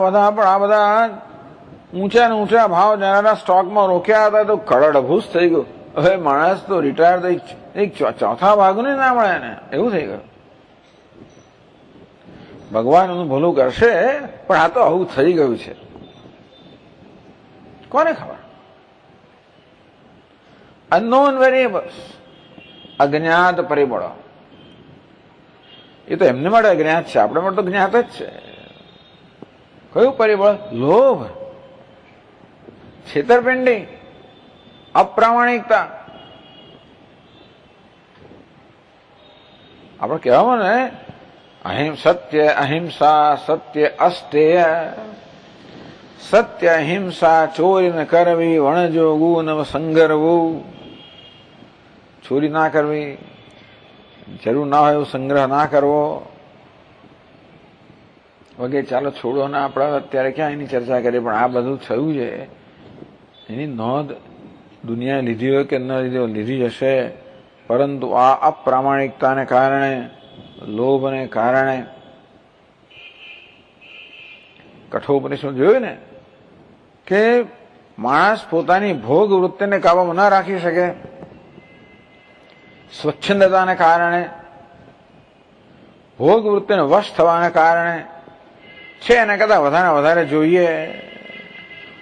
Speaker 1: બધા ઊંચા ને ઊંચા ભાવ જનારા સ્ટોકમાં રોક્યા હતા તો કરોડભૂત થઈ ગયું. હવે માણસ તો રિટાયર થઈ એક ચોથા ભાગનું ના મળે ને, એવું થઈ ગયું. ભગવાન એનું ભલું કરશે, પણ આ તો આવું થઈ ગયું છે. કોને ખબર? અનનોન વેરિયેબલ્સ, અજ્ઞાત પરિબળો. એ તો એમને માટે અજ્ઞાત છે, આપણે માટે તો જ્ઞાત જ છે. કયું પરિબળ? લોભ, છેતરપિંડી, અપ્રામાણિકતા. આપણે કહેવામાં ને સત્ય અહિંસા, સત્ય અસ્તેય, સત્ય અહિંસા, ચોરી ન કરવી, વણજોગવું ન સંગરવું. ચોરી ના કરવી, જરૂર ના હોય એવું સંગ્રહ ના કરવો વગેરે. ચાલો છોડો ને, આપણે અત્યારે ક્યાં એની ચર્ચા કરીએ, પણ આ બધું થયું છે એની નોંધ દુનિયાએ લીધી હોય કે ન લીધી હશે. પરંતુ આ અપ્રામાણિકતાને કારણે, લોભને કારણે, કઠોપનિષદ જોયું ને કે માણસ પોતાની ભોગ વૃત્તિને કાબૂમાં ન રાખી શકે. સ્વચ્છંદતાને કારણે, ભોગ વૃત્તિને વશ થવાને કારણે છે એના કરતા વધારે જોઈએ.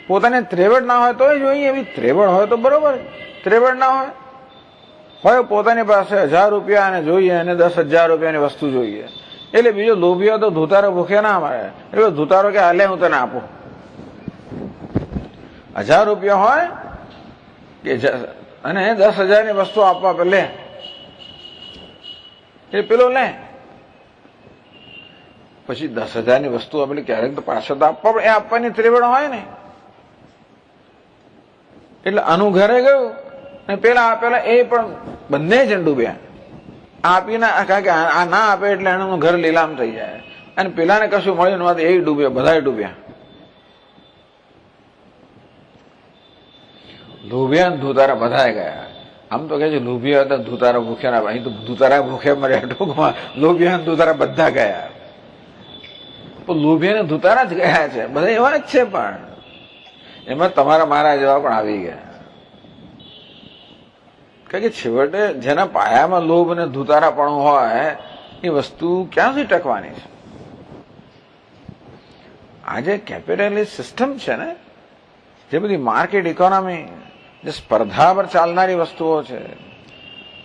Speaker 1: પોતાને ત્રેવડ ના હોય તો જોઈએ, એવી ત્રેવડ હોય તો બરોબર, ત્રેવડ ના હોય પોતાની પાસે 1000 રૂપિયા અને જોઈએ અને 10,000 રૂપિયાની વસ્તુ જોઈએ, એટલે બીજો લોભીઓ તો ધુતારો ભૂખ્યા ના મારે. એટલે ધુતારો કે હાલે હું તને આપું. 1000 રૂપિયા હોય કે અને 10,000ની વસ્તુ આપવા લે, એ પેલો લે. પછી 10,000ની વસ્તુ આપણે ક્યારેક તો પાછળ તો આપવા, પણ એ આપવાની ત્રેવડ હોય ને. એટલે આનું ઘરે ગયું અને પેલા આપેલા એ પણ બંને જ ડૂબ્યા. આપીને કારણ કે આ ના આપે એટલે એનું ઘર લીલામ થઈ જાય, અને પેલાને કશું મળ્યું નતું, એ ડૂબ્યા, બધા ડૂબ્યા. લોભિયા ને ધુતારા બધા ગયા. આમ તો કે છે લોભિયા હતા ધુતારા ભૂખ્યા ના, અહીં તો ધુતારા ભૂખ્યા મર્યા ટૂંકમાં. લોભિયા ધુતારા બધા ગયા, પણ લોભિયા ને ધુતારા જ ગયા છે, બધા એવા જ છે. પણ એમાં તમારા મારા જેવા પણ આવી ગયા. કારણ કે છેવટે જેના પાયામાં લોભ અને ધુતારાપણું હોય એ વસ્તુ ક્યાં સુધી ટકવાની છે? આ જે કેપિટલિસ્ટ સિસ્ટમ છે ને, જે બધી માર્કેટ ઇકોનોમી, જે સ્પર્ધા પર ચાલનારી વસ્તુઓ છે,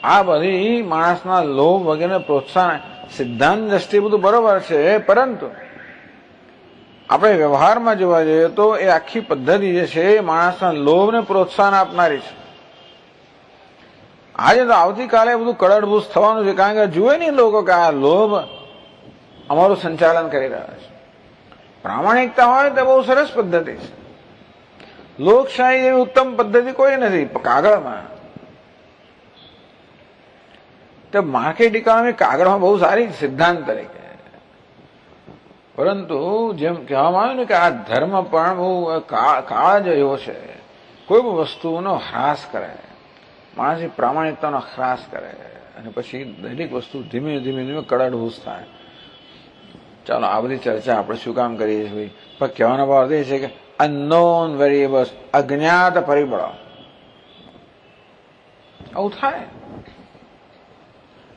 Speaker 1: આ બધી માણસના લોભ વગેરે પ્રોત્સાહન, સિદ્ધાંત દ્રષ્ટિએ બધું બરોબર છે, પરંતુ આપણે વ્યવહારમાં જોવા જઈએ તો એ આખી પદ્ધતિ જે છે એ માણસના લોભને પ્રોત્સાહન આપનારી છે. આજે તો આવતીકાલે બધું કડડભૂસ થવાનું છે, કારણ કે જુએ નહીં લોકો કે આ લોભ અમારું સંચાલન કરી રહ્યા છે. પ્રામાણિકતા હોય તો બહુ સરસ પદ્ધતિ છે. લોકશાહી જેવી ઉત્તમ પદ્ધતિ કોઈ નથી કાગળમાં. તો માર્કેટ ઇકોનોમી કાગળમાં બહુ સારી સિદ્ધાંત તરીકે, પરંતુ જેમ કહેવામાં આવ્યું ને કે આ ધર્મ પણ બહુ કાળ જ એવો છે, કોઈ પણ વસ્તુનો હ્રાસ કરે, માણસની પ્રામાણિકતાનો હ્રાસ કરે અને પછી દરેક વસ્તુ ધીમે ધીમે ધીમે કડડભૂસ થાય. ચાલો આ બધી ચર્ચા આપણે શું કામ કરીએ છીએ? પણ કહેવાનો ભાવ એ છે કે અનનોન વેરિયેબલ્સ, અજ્ઞાત પરિબળો, આવું થાય,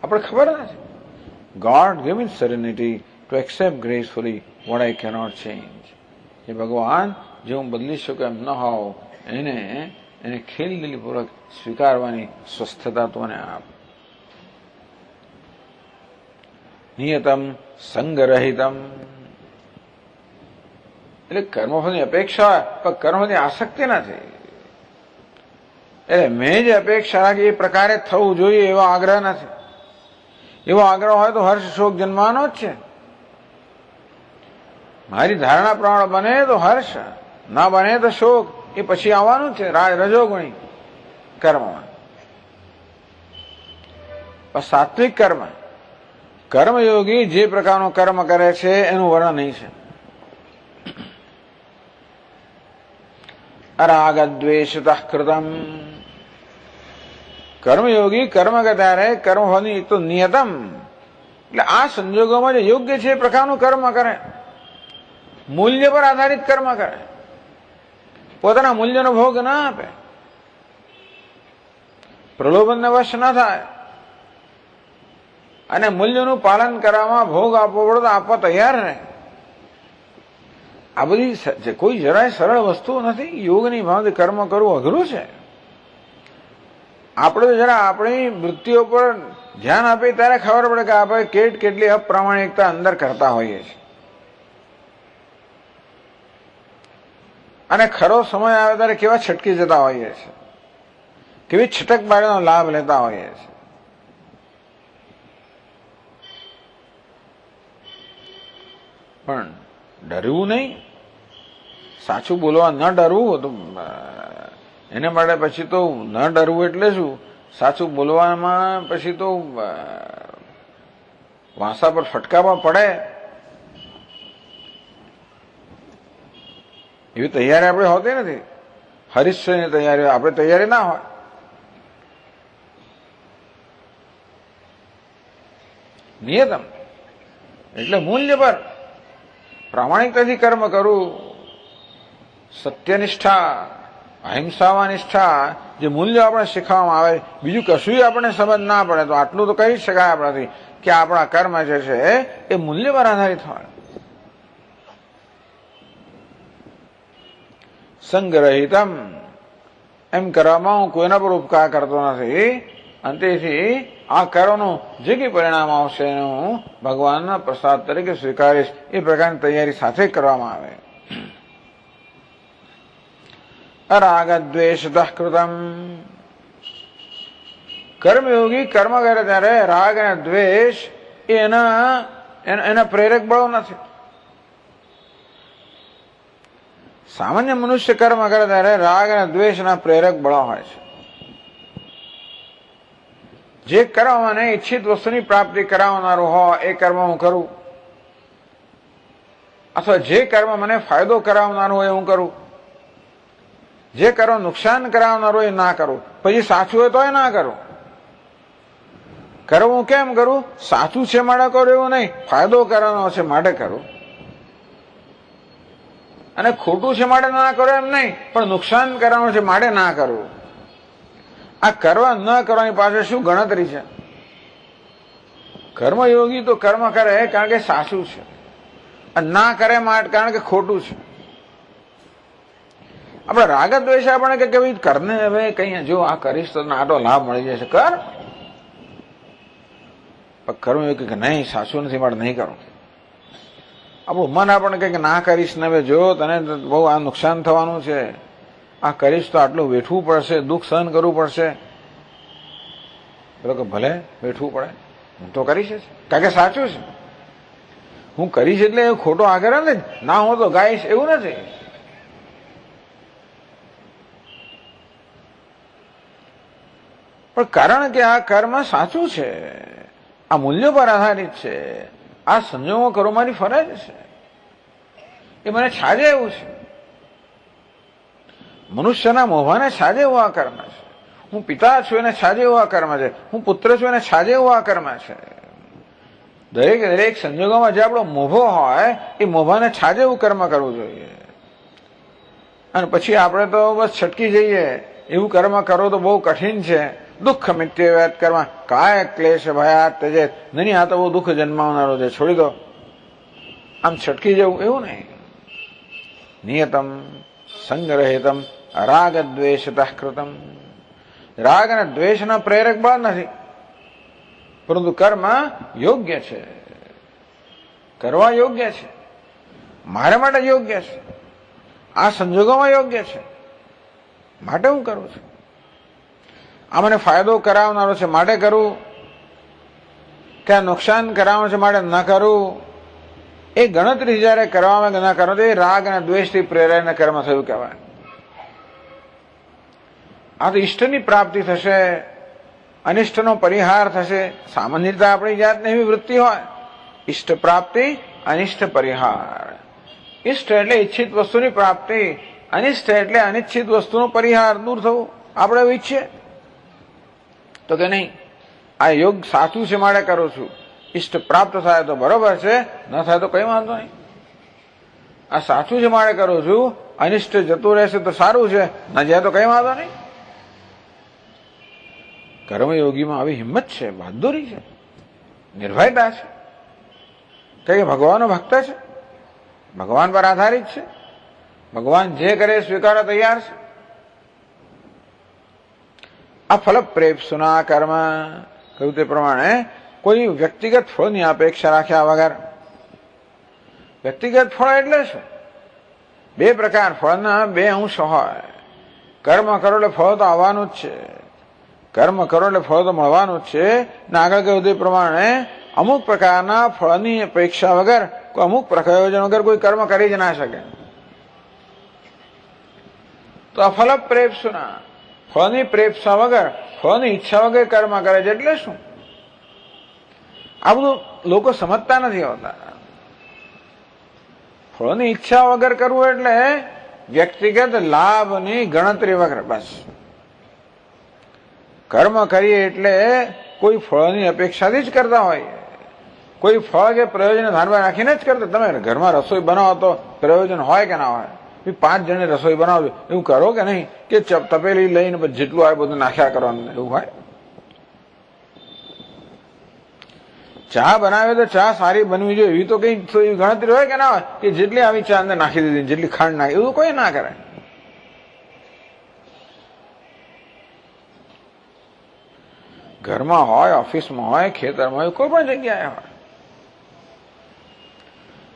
Speaker 1: આપણે ખબર નથી. God give me serenity to accept gracefully what I cannot change. એ ભગવાન જે હું બદલી શકું એમ ન હોવ એને ખેલદિલીપૂર્વક સ્વીકારવાની સ્વસ્થતા તો મને આપ. નિયતમ સંગરહિતમ, એટલે કર્મફળની અપેક્ષા પણ કર્મની આસક્તિ નથી. એટલે મેં જે અપેક્ષા રાખી એ પ્રકારે થવું જોઈએ એવો આગ્રહ નથી. એવો આગ્રહ હોય તો હર્ષ શોક જન્મવાનો જ છે. મારી ધારણા પ્રમાણે બને તો હર્ષ, ના બને તો શોક, એ પછી આવવાનું છે રજોગુણી કર્મમાં. પણ સાત્વિક કર્મ, કર્મયોગી જે પ્રકારનું કર્મ કરે છે એનું વર્ણન નહીં છે. અરાગ દ્વેષતઃ કૃતમ, કર્મયોગી કર્મ કરે ત્યારે કર્મફળની તો નિયતમ, એટલે આ સંજોગોમાં જે યોગ્ય છે એ પ્રકારનું કર્મ કરે, મૂલ્ય પર આધારિત કર્મ કરે, પોતાના મૂલ્યનો ભોગ ના આપે, પ્રલોભનને વશ ન થાય, અને મૂલ્યનું પાલન કરવામાં ભોગ આપવો પડે તો આપવા તૈયાર રહે. આ બધી કોઈ જરાય સરળ વસ્તુ નથી. યોગની ભાવથી કર્મ કરવું અઘરું છે. આપણે તો જરા આપણી વૃત્તિઓ પર ધ્યાન આપીએ ત્યારે ખબર પડે કે આપણે કેટલી અપ્રામાણિકતા અંદર કરતા હોઈએ છીએ, અને ખરો સમય આવે ત્યારે કેવા છટકી જતા હોઈએ છીએ, કેવી છટકબારીનો લાભ લેતા હોઈએ છીએ. પણ ડરવું નહીં, સાચું બોલવા ન ડરવું, તો એને માટે પછી તો ન ડરવું એટલે શું? સાચું બોલવામાં પછી તો વાંસા પર ફટકાવા પડે એવી તૈયારી આપણે હોતી નથી. હરીશ્વરની તૈયારી આપણે તૈયારી ના હોય. નિયતમ એટલે મૂલ્ય પર પ્રામાણિકતાથી કર્મ કરવું, સત્યનિષ્ઠા, અહિંસામાં નિષ્ઠા, જે મૂલ્ય આપણે શીખવામાં આવે, બીજું કશું આપણને સમજ ના પડે તો આટલું તો કહી શકાય આપણાથી કે આપણા કર્મ જે છે એ મૂલ્ય પર આધારિત હોય. સંગ્રહિતમ, એમ કરવામાં હું કોઈના પર ઉપકાર કરતો નથી, અને તેથી આ કર્મનું જે કંઈ પરિણામ આવશે એનું હું ભગવાનના પ્રસાદ તરીકે સ્વીકારીશ, એ પ્રકારની તૈયારી સાથે કરવામાં આવે. અરાગ દ્વેષતઃ કૃતમ, કર્મયોગી કર્મ કરે ત્યારે રાગ અને દ્વેષ એના પ્રેરક બળો નથી. સામાન્ય મનુષ્ય કર્મ કરે ત્યારે રાગ અને દ્વેષના પ્રેરક બળો હોય છે. જે કર્મ મને ઈચ્છિત વસ્તુની પ્રાપ્તિ કરાવનારું હોય એ કર્મ હું કરું, અથવા જે કર્મ મને ફાયદો કરાવનારું હોય હું કરું, જે કર્મ નુકસાન કરાવનારું હોય એ ના કરું. પછી સાચું હોય તો એ ના કરું. કરવું કેમ કરું? સાચું છે માટે કરું એવું નહીં, ફાયદો કરવાનો છે માટે કરું, અને ખોટું છે માટે ના કરો એમ નહીં, પણ નુકસાન કરવાનું છે માટે ના કરવું. આ કરવા ન કરવાની પાછળ શું ગણતરી છે? કર્મયોગી તો કર્મ કરે કારણ કે સાચું છે, અને ના કરે માટે કારણ કે ખોટું છે. આપણે રાગ દ્વેષ આપણે કે ભાઈ કરને હવે કઈ જો આ કરીશ તો આટલો લાભ મળી જશે, કર. પણ કરવું એવું કે નહીં સાચું નથી માટે નહીં કરું. આપણું મન આપણને કહે કે ના કરીશ ને હવે જો તને બહુ આ નુકસાન થવાનું છે, આ કરીશ તો આટલું વેઠવું પડશે, દુઃખ સહન કરવું પડશે. કે ભલે વેઠવું પડે, હું તો કરીશ જ, કારણ કે સાચું છે. હું કરીશ એટલે ખોટો આગળ નથી, ના હું તો ગાઈશ એવું નથી. પણ કારણ કે આ કર્મ સાચું છે, આ મૂલ્યો પર આધારિત છે, આ સંજોગો કરો મારી ફરજ છે, એ મને છાજે એવું છે. મનુષ્યના મોભાને છાજે એવું આ કર્મ છે. હું પિતા છું એને છાજે એવું આ કર્મ છે, હું પુત્ર છું એને છાજે એવું આ કર્મ છે. દરેક સંજોગોમાં જે આપણો મોભો હોય એ મોભાને છાજે એવું કર્મ કરવું જોઈએ. અને પછી આપણે તો બસ છટકી જઈએ, એવું કર્મ કરો તો બહુ કઠિન છે. દુઃખ મિત્યવ્યાત કર્મ કાય ક્લેશ ભયાત તેજે, નહીં આ તો બહુ દુઃખ જન્માવનારો છે, છોડી દો. આમ છટકી જવું એવું નહીં. નિયતમ સંગરહિતમ રાગ દ્વેષતઃ કૃતમ. રાગ અને દ્વેષના પ્રેરક બળ નથી, પરંતુ કર્મ યોગ્ય છે, કરવા યોગ્ય છે, મારા માટે યોગ્ય છે, આ સંજોગોમાં યોગ્ય છે, માટે હું કરું છું. આ મને ફાયદો કરાવનારો છે માટે કરું, કે આ નુકસાન કરાવવાનું છે માટે ન કરું. એ ગણતરી જયારે કરવામાં ન કરો તો એ રાગ અને દ્વેષથી પ્રેરાઈને કર્મ થયું કહેવાય. આ તો ઈષ્ટની પ્રાપ્તિ થશે, અનિષ્ટનો પરિહાર થશે. સામાન્ય રીતે આપણી જાતને એવી વૃત્તિ હોય, ઈષ્ટ પ્રાપ્તિ અનિષ્ટ પરિહાર. ઈષ્ટ એટલે ઈચ્છિત વસ્તુની પ્રાપ્તિ, અનિષ્ટ એટલે અનિચ્છિત વસ્તુનો પરિહાર, દૂર થવું. આપણે એવું ઈચ્છીએ તો કે નહીં, આ યોગ સાચું છે માટે કરું છું. ઈષ્ટ પ્રાપ્ત થાય તો બરોબર છે, ન થાય તો કઈ વાંધો નહીં. આ સાચું છે માટે કરું છું, અનિષ્ટ જતું રહેશે તો સારું છે, ન જાય તો કઈ વાંધો નહીં. કર્મયોગીમાં આવી હિંમત છે, બહાદુરી છે, નિર્ભયતા છે. કે ભગવાનનો ભક્ત છે, ભગવાન પર આધારિત છે, ભગવાન જે કરે સ્વીકારવા તૈયાર છે. આ ફલ પ્રેપ્સુના કર્મ કહ્યું તે પ્રમાણે કોઈ વ્યક્તિગત ફળની અપેક્ષા રાખ્યા વગર. વ્યક્તિગત ફળ એટલે શું? બે પ્રકાર, ફળના બે અંશ હોય. કર્મ કરો એટલે ફળ તો આવવાનું જ છે, કર્મ કરો એટલે ફળ તો મળવાનું જ છે. ને આગળ કહ્યું તે પ્રમાણે અમુક પ્રકારના ફળની અપેક્ષા વગર, અમુક પ્રયોજન વગર કોઈ કર્મ કરી જ ના શકે. તો આ ફલ પ્રેપ્સુના, ફળની પ્રેક્ષા વગર, ફળની ઈચ્છા વગર કર્મ કરે છે. એટલે શું? આ બધું લોકો સમજતા નથી હોતા. ફળની ઈચ્છા વગર કરવું એટલે વ્યક્તિગત લાભની ગણતરી વગર. બસ કર્મ કરીએ એટલે કોઈ ફળની અપેક્ષાથી જ કરતા હોય, કોઈ ફળ કે પ્રયોજન ધ્યાનમાં રાખીને જ કરતા. તમે ઘરમાં રસોઈ બનાવો તો પ્રયોજન હોય કે ના હોય? 5 જણની રસોઈ બનાવજો એવું કરો કે નહીં, કે તપેલી લઈને જેટલું આવે બધું નાખ્યા કરવાનું એવું હોય? ચા બનાવે તો ચા સારી બનવી જોઈએ એવી તો કઈ એવી ગણતરી હોય કે ના હોય, કે જેટલી આવી ચા અંદર નાખી દીધી, જેટલી ખાંડ નાખી, એવું કોઈ ના કરે. ઘરમાં હોય, ઓફિસમાં હોય, ખેતરમાં હોય, કોઈ પણ જગ્યાએ હોય,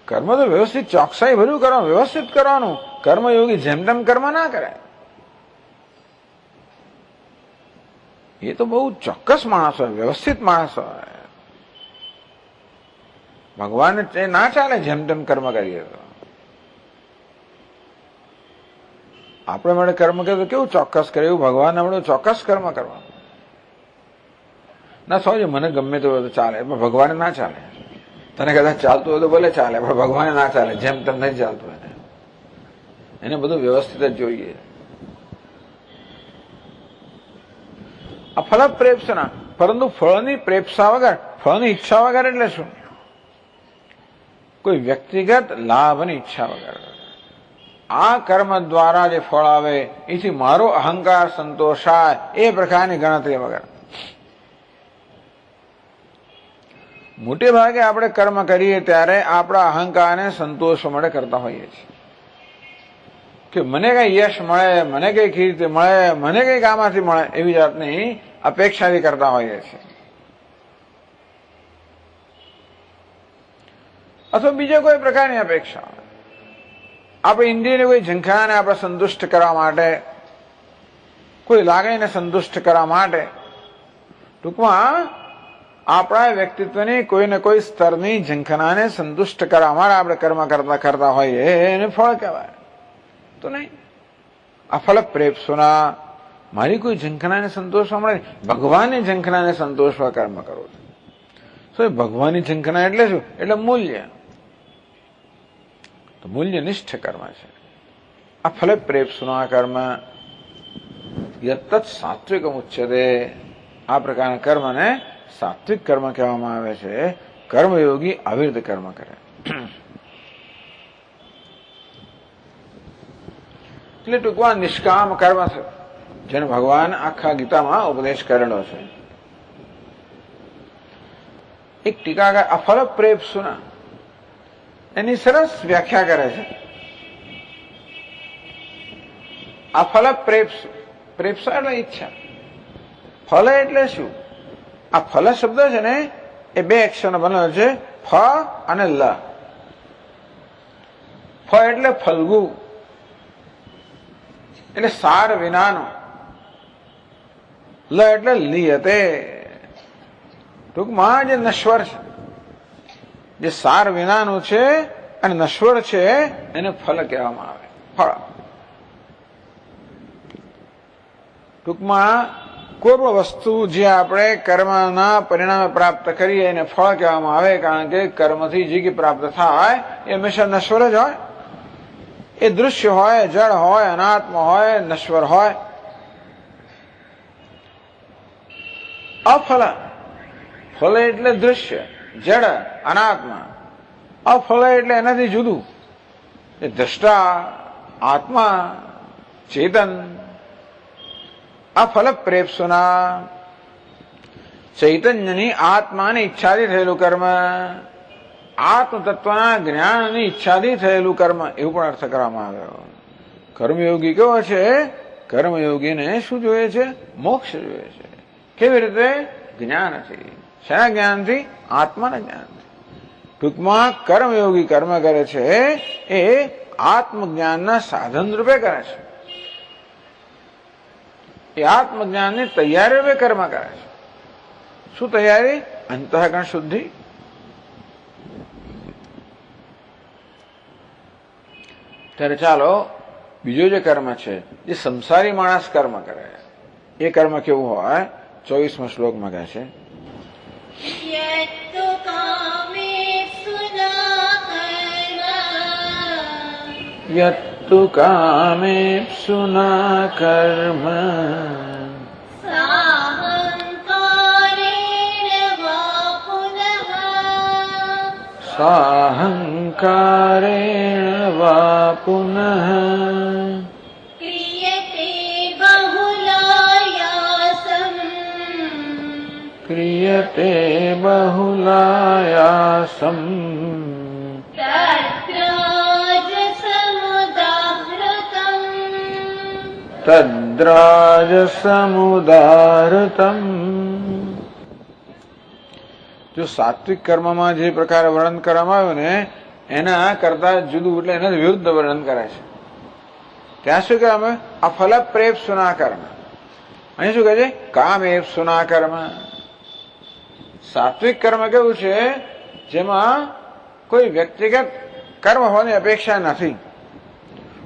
Speaker 1: કર્મ તો વ્યવસ્થિત ચોકસાઈ ભર્યું કરવાનું, વ્યવસ્થિત કરવાનું. કર્મયોગી જેમ તેમ કર્મ ના કરે. એ તો બહુ ચોક્કસ માણસ હોય, વ્યવસ્થિત માણસ હોય. ભગવાન ના ચાલે જેમ તેમ કર્મ કરીએ તો. આપણે માટે કર્મ કરીએ તો કેવું ચોક્કસ કરે, એવું ભગવાન આપણે ચોક્કસ કર્મ કરવાનું ના. સમજો મને ગમે તો ચાલે, પણ ભગવાને ના ચાલે. તને કદાચ ચાલતું હોય તો ભલે ચાલે, પણ ભગવાને ના ચાલે, જેમ તેમ નહીં ચાલતું. એને બધું વ્યવસ્થિત જ જોઈએ. આ ફલ પ્રેપ્સના, પરંતુ ફળની પ્રેપ્સા વગર, ફળની ઈચ્છા વગર. એટલે શું? કોઈ વ્યક્તિગત લાભની ઈચ્છા વગર. આ કર્મ દ્વારા જે ફળ આવે એથી મારો અહંકાર સંતોષાય એ પ્રકારની ગણતરી વગર. મોટે ભાગે આપણે કર્મ કરીએ ત્યારે આપણા અહંકારને સંતોષવા માટે કરતા હોઈએ છીએ. કે મને કઈ યશ મળે, મને કઈ કીર્તિ મળે, મને કઈક આમાંથી મળે એવી જાતની અપેક્ષાથી કરતા હોઈએ છીએ. અથવા બીજા કોઈ પ્રકારની અપેક્ષા. આપણે ઇન્દ્રિયને કોઈ ઝંખાને આપણે સંતુષ્ટ કરવા માટે, કોઈ લાગણીને સંતુષ્ટ કરવા માટે, ટૂંકમાં આપણા વ્યક્તિત્વની કોઈને કોઈ સ્તરની ઝંખનાને સંતુષ્ટ કરવા માટે આપણે કર્મ કરતા હોઈએ એને ફળ કહેવાય તો નહીં. આ ફલ પ્રેપ્સુના, મારી કોઈ ઝંખનાને સંતોષવા મળે, ભગવાનની ઝંખનાને સંતોષવા કર્મ કરો છો. તો ભગવાનની ઝંખના એટલે શું? એટલે મૂલ્ય. તો મૂલ્યનિષ્ઠ કર્મ છે આ ફલ પ્રેપ્સુના કર્મ. યત્તત સાત્વિકમ ઉચ્યતે, આ પ્રકારના કર્મને સાત્વિક કર્મ કહેવામાં આવે છે. કર્મયોગી આવી રીતે કર્મ કરે. એટલે ટૂંકમાં નિષ્કામ કર્મ છે જેને ભગવાન આખા ગીતામાં ઉપદેશ કરેલો છે. એક ટીકાકાર અફલ પ્રેપ્સુના એની સરસ વ્યાખ્યા કરે છે. અફલ પ્રેપ્સુ, પ્રેપ્સા એટલે ઈચ્છા, ફલ એટલે શું? આ ફલ શબ્દ છે ને એ બે અક્ષરનો બનેલો છે, ફ અને લ. ફ એટલે ફલગુ, એટલે સાર વિનાનો. લ એટલે લીયતે, ટૂંકમાં જે નશ્વર છે, જે સાર વિનાનું છે અને નશ્વર છે એને ફલ કહેવામાં આવે. ફળ ટૂંકમાં કોઈ પણ વસ્તુ જે આપણે કર્મના પરિણામે પ્રાપ્ત કરીએ એને ફળ કહેવામાં આવે. કારણ કે કર્મથી જે કંઈ પ્રાપ્ત થાય એ હંમેશા નશ્વર જ હોય. એ દૃશ્ય હોય, જળ હોય, અનાત્મ હોય, નશ્વર હોય. અફલ, ફલ એટલે દૃશ્ય, જડ, અનાત્મ. અફલ એટલે એનાથી જુદું, એ દ્રષ્ટા, આત્મા, ચેતન. અફલ પ્રેપ્સુના, ચૈતન્યની આત્માની ઈચ્છાથી થયેલું કર્મ, આત્મતત્વના જ્ઞાનની ઈચ્છાથી થયેલું કર્મ, એવું પણ અર્થ કરવામાં આવ્યો. કર્મયોગી કેવો છે? કર્મયોગીને શું જોઈએ છે? મોક્ષ જોઈએ છે. કેવી રીતે? જ્ઞાનથી. શેના જ્ઞાનથી? આત્માના જ્ઞાનથી. ટૂંકમાં કર્મયોગી કર્મ કરે છે એ આત્મજ્ઞાનના સાધન રૂપે કરે છે. એ આત્મજ્ઞાનની તૈયારી રૂપે કર્મ કરે છે. શું તૈયારી? અંતઃકરણ શુદ્ધિ. ત્યારે ચાલો બીજો જે કર્મ છે, જે સંસારી માણસ કર્મ કરે, એ કર્મ કેવું હોય? 24મા શ્લોકમાં કહે છે, યત્તુ કામેપ્સુના કર્મ સાહંકારેણ વા પુનઃ ક્રિયતે બહુલાયાસમ તદ્રાજસમુદાહૃતમ. જો સાત્વિક કર્મમાં જે પ્રકારે વર્ણન કરવામાં આવ્યું ને એના કરતા જુદું, એટલે એના વિરુદ્ધ વર્ણન કરે છે. ત્યાં શું કહે? અમે અફલ પ્રેપ્સુના કર્મ. અહીં શું કહે છે? કામેપ્સુના કર્મ. સાત્વિક કર્મ કેવું છે? જેમાં કોઈ વ્યક્તિગત કર્મ હોવાની અપેક્ષા નથી.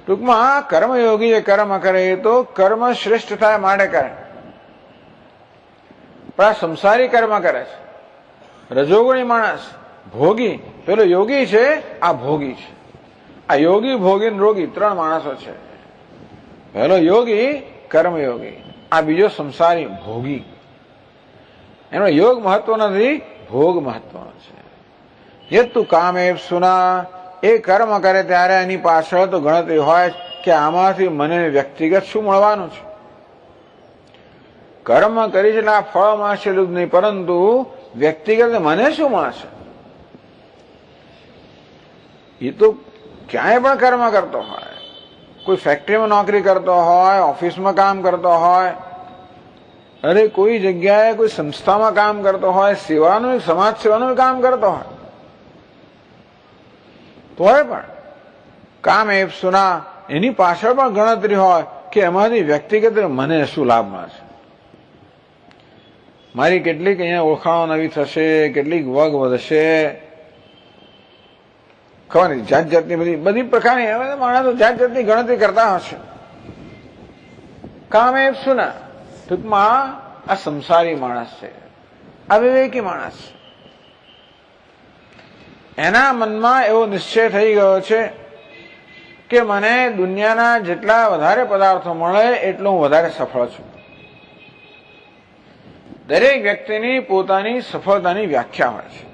Speaker 1: ટૂંકમાં કર્મયોગી જે કર્મ કરે તો કર્મ શ્રેષ્ઠ થાય માટે કરે. પણ આ સંસારી કર્મ કરે છે. રજોગુણી માણસ ભોગી, પેલો યોગી છે, આ ભોગી છે. આ યોગી, ભોગી ને રોગી ત્રણ માણસો છે. પેલો યોગી કર્મયોગી, આ બીજો સંસારી ભોગી. એનો યોગ મહત્વ નથી, ભોગ મહત્વનો છે. યત્તુ કામેપ્સુના, એ કર્મ કરે ત્યારે એની પાછળ તો ગણતરી હોય કે આમાંથી મને વ્યક્તિગત શું મળવાનું છે. કર્મ કરી છે એટલે આ ફળ મળશે જ નહીં, પરંતુ વ્યક્તિગત મને શું મળશે. એ તો ક્યાંય પણ કર્મ કરતો હોય, કોઈ ફેક્ટરીમાં નોકરી કરતો હોય, ઓફિસમાં કામ કરતો હોય, અરે કોઈ જગ્યાએ કોઈ સંસ્થામાં કામ કરતો હોય, સેવાનું સમાજ સેવાનું કામ કરતો હોય, તોય પણ કામ એપ્સના એની પાછળ પણ ગણતરી હોય કે એમાંથી વ્યક્તિગત મને શું લાભ મળશે, મારી કેટલીક અહીંયા ઓળખાણો નવી થશે, કેટલીક વગ વધશે, ખબર નહીં જાત જાતની બધી પ્રકારની માણસ જાત જાતની ગણતરી કરતા હશે. કામ એપ્સના ટૂંકમાં આ સંસારી માણસ છે, અવિવેકી માણસ છે. એના મનમાં એવો નિશ્ચય થઈ ગયો છે કે મને દુનિયાના જેટલા વધારે પદાર્થો મળે એટલો હું વધારે સફળ છું. દરેક વ્યક્તિની પોતાની સફળતાની વ્યાખ્યા હોય છે.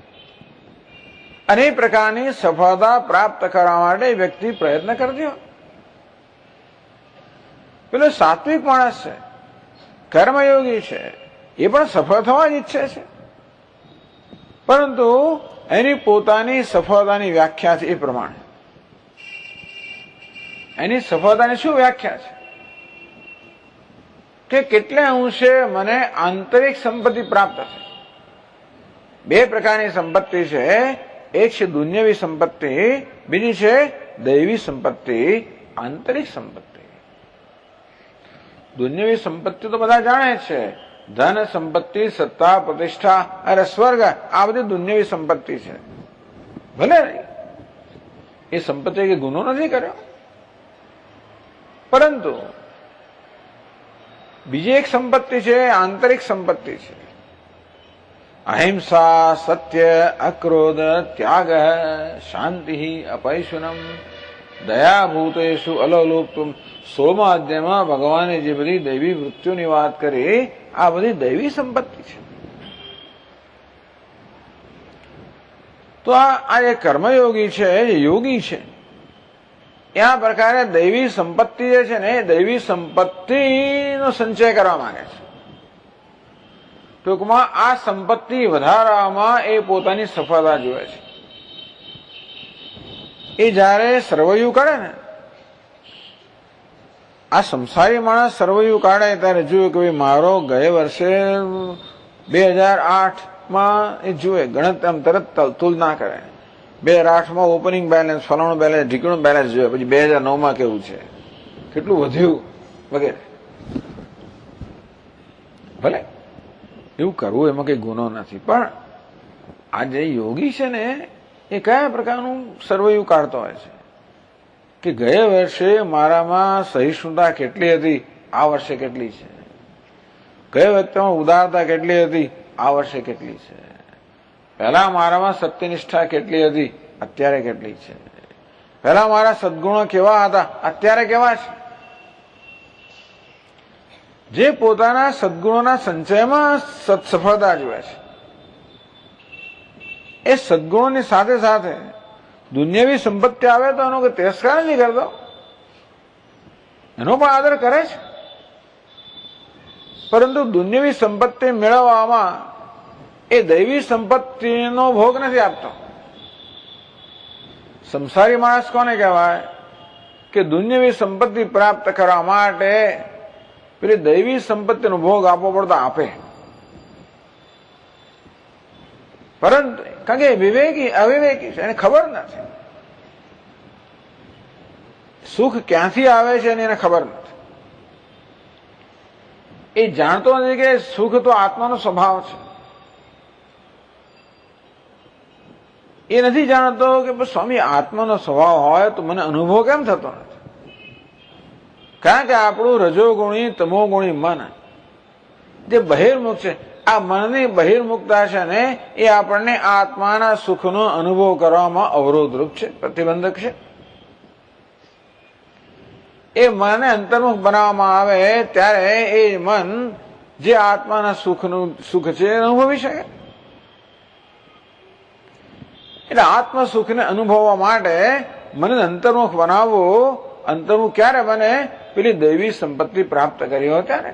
Speaker 1: અનેક પ્રકારની સફળતા પ્રાપ્ત કરવા માટે વ્યક્તિ પ્રયત્ન કરતી હોય. પેલો સાત્વિક માણસ છે, કર્મયોગી છે, એ પણ સફળ થવા જ ઈચ્છે છે, પરંતુ એની પોતાની સફળતાની વ્યાખ્યા છે એ પ્રમાણે. એની સફળતાની શું વ્યાખ્યા છે કે કેટલે અંશે મને આંતરિક સંપત્તિ પ્રાપ્ત છે. બે પ્રકારની સંપત્તિ છે, એક છે દુન્યવી સંપત્તિ, બીજી છે દૈવી સંપત્તિ, આંતરિક સંપત્તિ. દુન્યવી સંપત્તિ તો બધા જાણે છે, ધન સંપત્તિ, સત્તા, પ્રતિષ્ઠા અને સ્વર્ગ, આ બધી દુન્યવી સંપત્તિ છે. ભલે એ સંપત્તિ કે ગુનો નથી કર્યો, પરંતુ બીજી એક સંપત્તિ છે, આંતરિક સંપત્તિ છે. અહિંસા, સત્ય, અક્રોધ, ત્યાગ, શાંતિ, અપૈશુનમ, દયાભૂતેષુ અલોલુપ્તુમ. 16મા અધ્યાયમાં ભગવાને જે બધી દૈવી વૃત્તિઓની વાત કરી, આ બધી દૈવી સંપત્તિ છે. તો આ જે કર્મયોગી છે, જે યોગી છે, એ આ પ્રકારે દૈવી સંપત્તિ જે છે ને, એ દૈવી સંપત્તિનો સંચય કરવા માંગે છે. ટૂંકમાં આ સંપત્તિ વધારવામાં એ પોતાની સફળતા જુએ છે. એ જયારે સર્વૈયું કાઢે ને, આ સંસારી માણસ સર્વૈયું કાઢે ત્યારે જુએ કે ભાઈ મારો ગયા વર્ષે 2008માં એ જુએ, ગણત આમ તરત તુલના કરે. 2008માં ઓપનિંગ બેલેન્સ, ફલાણું બેલેન્સ, ઢીકણું બેલેન્સ જોઈએ, પછી 2009માં કેવું છે, કેટલું વધ્યું વગેરે. ભલે એવું કરવું એમાં કઈ ગુનો નથી, પણ આ જે યોગી છે ને, એ કયા પ્રકારનું સર્વૈયું કાઢતો હોય છે કે ગયા વર્ષે મારામાં સહિષ્ણુતા કેટલી હતી, આ વર્ષે કેટલી છે. ગયા વ્યક્તિમાં ઉદારતા કેટલી હતી, આ વર્ષે કેટલી છે. પહેલા મારામાં સત્યનિષ્ઠા કેટલી હતી, અત્યારે કેટલી છે. પહેલા મારા સદગુણો કેવા હતા, અત્યારે કેવા છે. જે પોતાના સદગુણોના સંચયમાં સફળતા જુએ છે, એ સદગુણોની સાથે સાથે દુનિયાવી સંપત્તિ આવે તો એનો કોઈ તિરસ્કાર નથી કરતો, એનો પણ આદર કરે છે. પરંતુ દુનિયાવી સંપત્તિ મેળવવામાં એ દૈવી સંપત્તિનો ભોગ નથી આપતો. સંસારી માણસ કોને કહેવાય કે દુનિયાવી સંપત્તિ પ્રાપ્ત કરવા માટે પેલી દૈવી સંપત્તિનો ભોગ આપવો પડતો આપે. પરંતુ કારણ કે વિવેકી અવિવેકી છે, એને ખબર નથી સુખ ક્યાંથી આવે છે, એને ખબર નથી. એ જાણતો નથી કે સુખ તો આત્માનો સ્વભાવ છે. એ નથી જાણતો કે સ્વામી આત્માનો સ્વભાવ હોય તો મને અનુભવ કેમ થતો નથી. કારણ કે આપણું રજોગુણી તમોગુણી મન જે બહિર્મુખ છે, આ મનની બહિર્મુખતા છે ને, એ આપણને આત્માના સુખનો અનુભવ કરવામાં અવરોધરૂપ છે, પ્રતિબંધક છે. એ મનને અંતર્મુખ બનાવવામાં આવે ત્યારે એ મન જે આત્માના સુખ છે એ અનુભવી શકે. એટલે આત્મ સુખને અનુભવવા માટે મને અંતર્મુખ બનાવવું. અંતર્મુખ ક્યારે બને? પેલી દૈવી સંપત્તિ પ્રાપ્ત કરી હોય ત્યારે.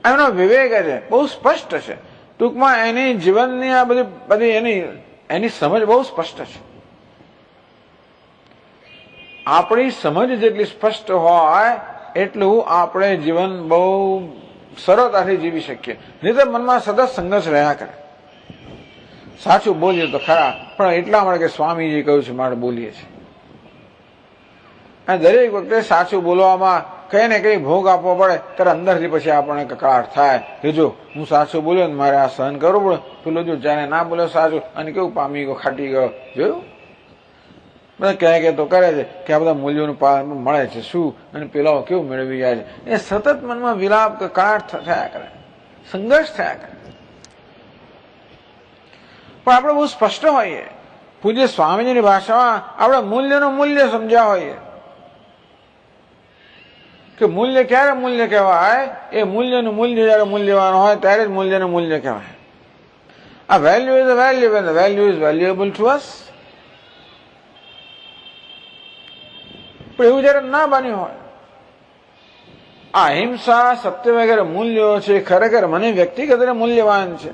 Speaker 1: એનો વિવેક છે, બહુ સ્પષ્ટ છે. ટૂંકમાં એની જીવનની આ બધી એની સમજ બહુ સ્પષ્ટ છે. આપણી સમજ જેટલી સ્પષ્ટ હોય એટલું આપણે જીવન બહુ સરળતાથી જીવી શકીએ. નહીં તો મનમાં સતત સંઘર્ષ રહ્યા કરે. સાચું બોલીએ તો ખરા, પણ એટલા માટે કે સ્વામીજી કહ્યું છે માટે બોલીએ છીએ. અને દરેક વખતે સાચું બોલવામાં કઈ ને કઈ ભોગ આપવો પડે ત્યારે અંદરથી પછી આપણને કકળાટ થાય કે જો હું સાચું બોલ્યો ને મારે આ સહન કરવું પડે. પેલો જો જાણે ના બોલ્યો સાચું અને કેવું પામી ગયો, ખાટી ગયો. જોયું બધા કહે તો કરે છે કે આ બધા મૂલ્યોનું પાલન મળે છે શું, અને પેલા કેવું મેળવી જાય છે. એ સતત મનમાં વિલાપ કકળાટ થયા કરે, સંઘર્ષ થયા કરે. પણ આપણે બહુ સ્પષ્ટ હોઈએ. પૂજ્ય સ્વામીજીની ભાષામાં આપણે મૂલ્યનું મૂલ્ય સમજ્યા હોઈએ કે મૂલ્ય ક્યારે મૂલ્ય કહેવાય. એ મૂલ્યનું મૂલ્ય જયારે મૂલ્યવાન હોય ત્યારે જ મૂલ્યનું મૂલ્ય કહેવાય. આ value is a value when the value is valuable to us. પણ એવું જયારે ના બન્યું હોય, આ અહિંસા સત્ય વગેરે મૂલ્યો છે ખરેખર મને વ્યક્તિગત રીતે મૂલ્યવાન છે.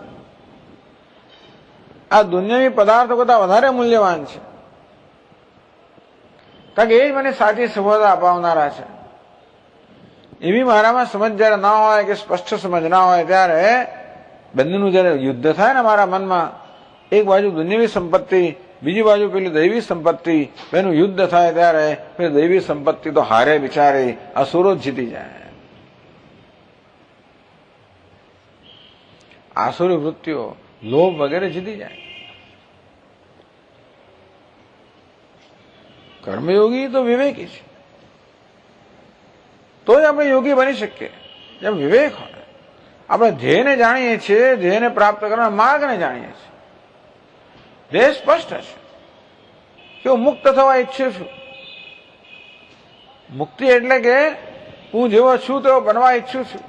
Speaker 1: આ દુનિયાવી પદાર્થો કરતા વધારે મૂલ્યવાન છે, કારણ કે એ જ મને સાચી સફળતા અપાવનારા છે. એવી મારામાં સમજ જયારે ના હોય કે સ્પષ્ટ સમજ ના હોય ત્યારે બંનેનું જયારે યુદ્ધ થાય ને મારા મનમાં, એક બાજુ દુનિયાવી સંપત્તિ, બીજી બાજુ પેલી દૈવી સંપત્તિ, એનું યુદ્ધ થાય ત્યારે પેલી દૈવી સંપત્તિ તો હારે બિચારી અસુરો જ જીતી જાય. આસુરી વૃત્તિઓ, લોભ વગેરે જીતી જાય. કર્મયોગી તો વિવેકી છે, તો જ આપણે યોગી બની શકીએ. જેમ વિવેક હોય, આપણે ધ્યેયને જાણીએ છીએ, ધ્યેયને પ્રાપ્ત કરવાના માર્ગને જાણીએ છીએ. ધ્યેય સ્પષ્ટ છે કે હું મુક્ત થવા ઈચ્છું છું. મુક્તિ એટલે કે હું જેવો છું તેવો બનવા ઈચ્છું છું,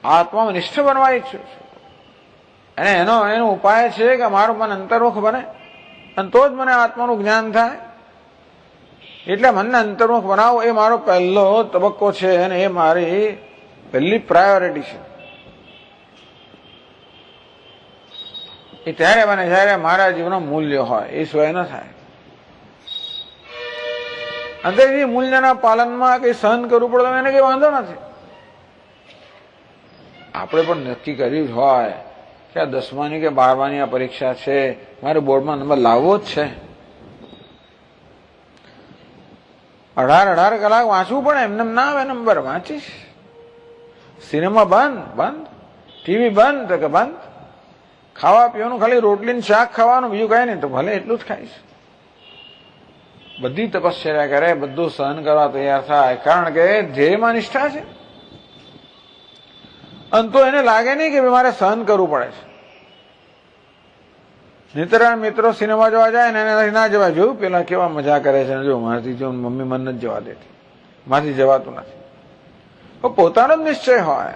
Speaker 1: આત્મામાં નિષ્ઠ બનવા ઈચ્છું છું. અને એનો ઉપાય છે કે મારું મન અંતર્મુખ બને, અને તો જ મને આત્માનું જ્ઞાન થાય. એટલે મનને અંતર્મુખ બનાવો એ મારો પહેલો તબક્કો છે, અને એ મારી પહેલી પ્રાયોરિટી છે. એ ત્યારે બને જ્યારે મારા જીવનનું મૂલ્ય હોય, એ સિવાય ન થાય. અંદરથી મૂલ્યના પાલનમાં કઈ સહન કરવું પડે એને કઈ વાંધો નથી. આપણે પણ નક્કી કર્યું હોય કે આ 10માની કે 12માની આ પરીક્ષા છે, મારે બોર્ડમાં નંબર લાવવો જ છે. 18 કલાક વાંચવું પડે, એમને ના આવે નંબર, વાંચીશ. સિનેમા બંધ, ટીવી બંધ તો કે બંધ. ખાવા પીવાનું ખાલી રોટલી શાક ખાવાનું, બીજું કઈ નહીં તો ભલે એટલું જ ખાઈશ. બધી તપશ્ચર્યા કરે, બધું સહન કરવા તૈયાર થાય, કારણ કે ધ્યેયમાં નિષ્ઠા છે. અને તો એને લાગે નહીં કે મારે સહન કરવું પડે છે. નિતરાણ મિત્રો સિનેમા જોવા જાય ને એને ના જવા. જોયું પેલા કેવા મજા કરે છે, જો મારાથી જો મમ્મી મન નથી જવા દેતી, મારાથી જવાતું નથી. પોતાનો જ નિશ્ચય હોય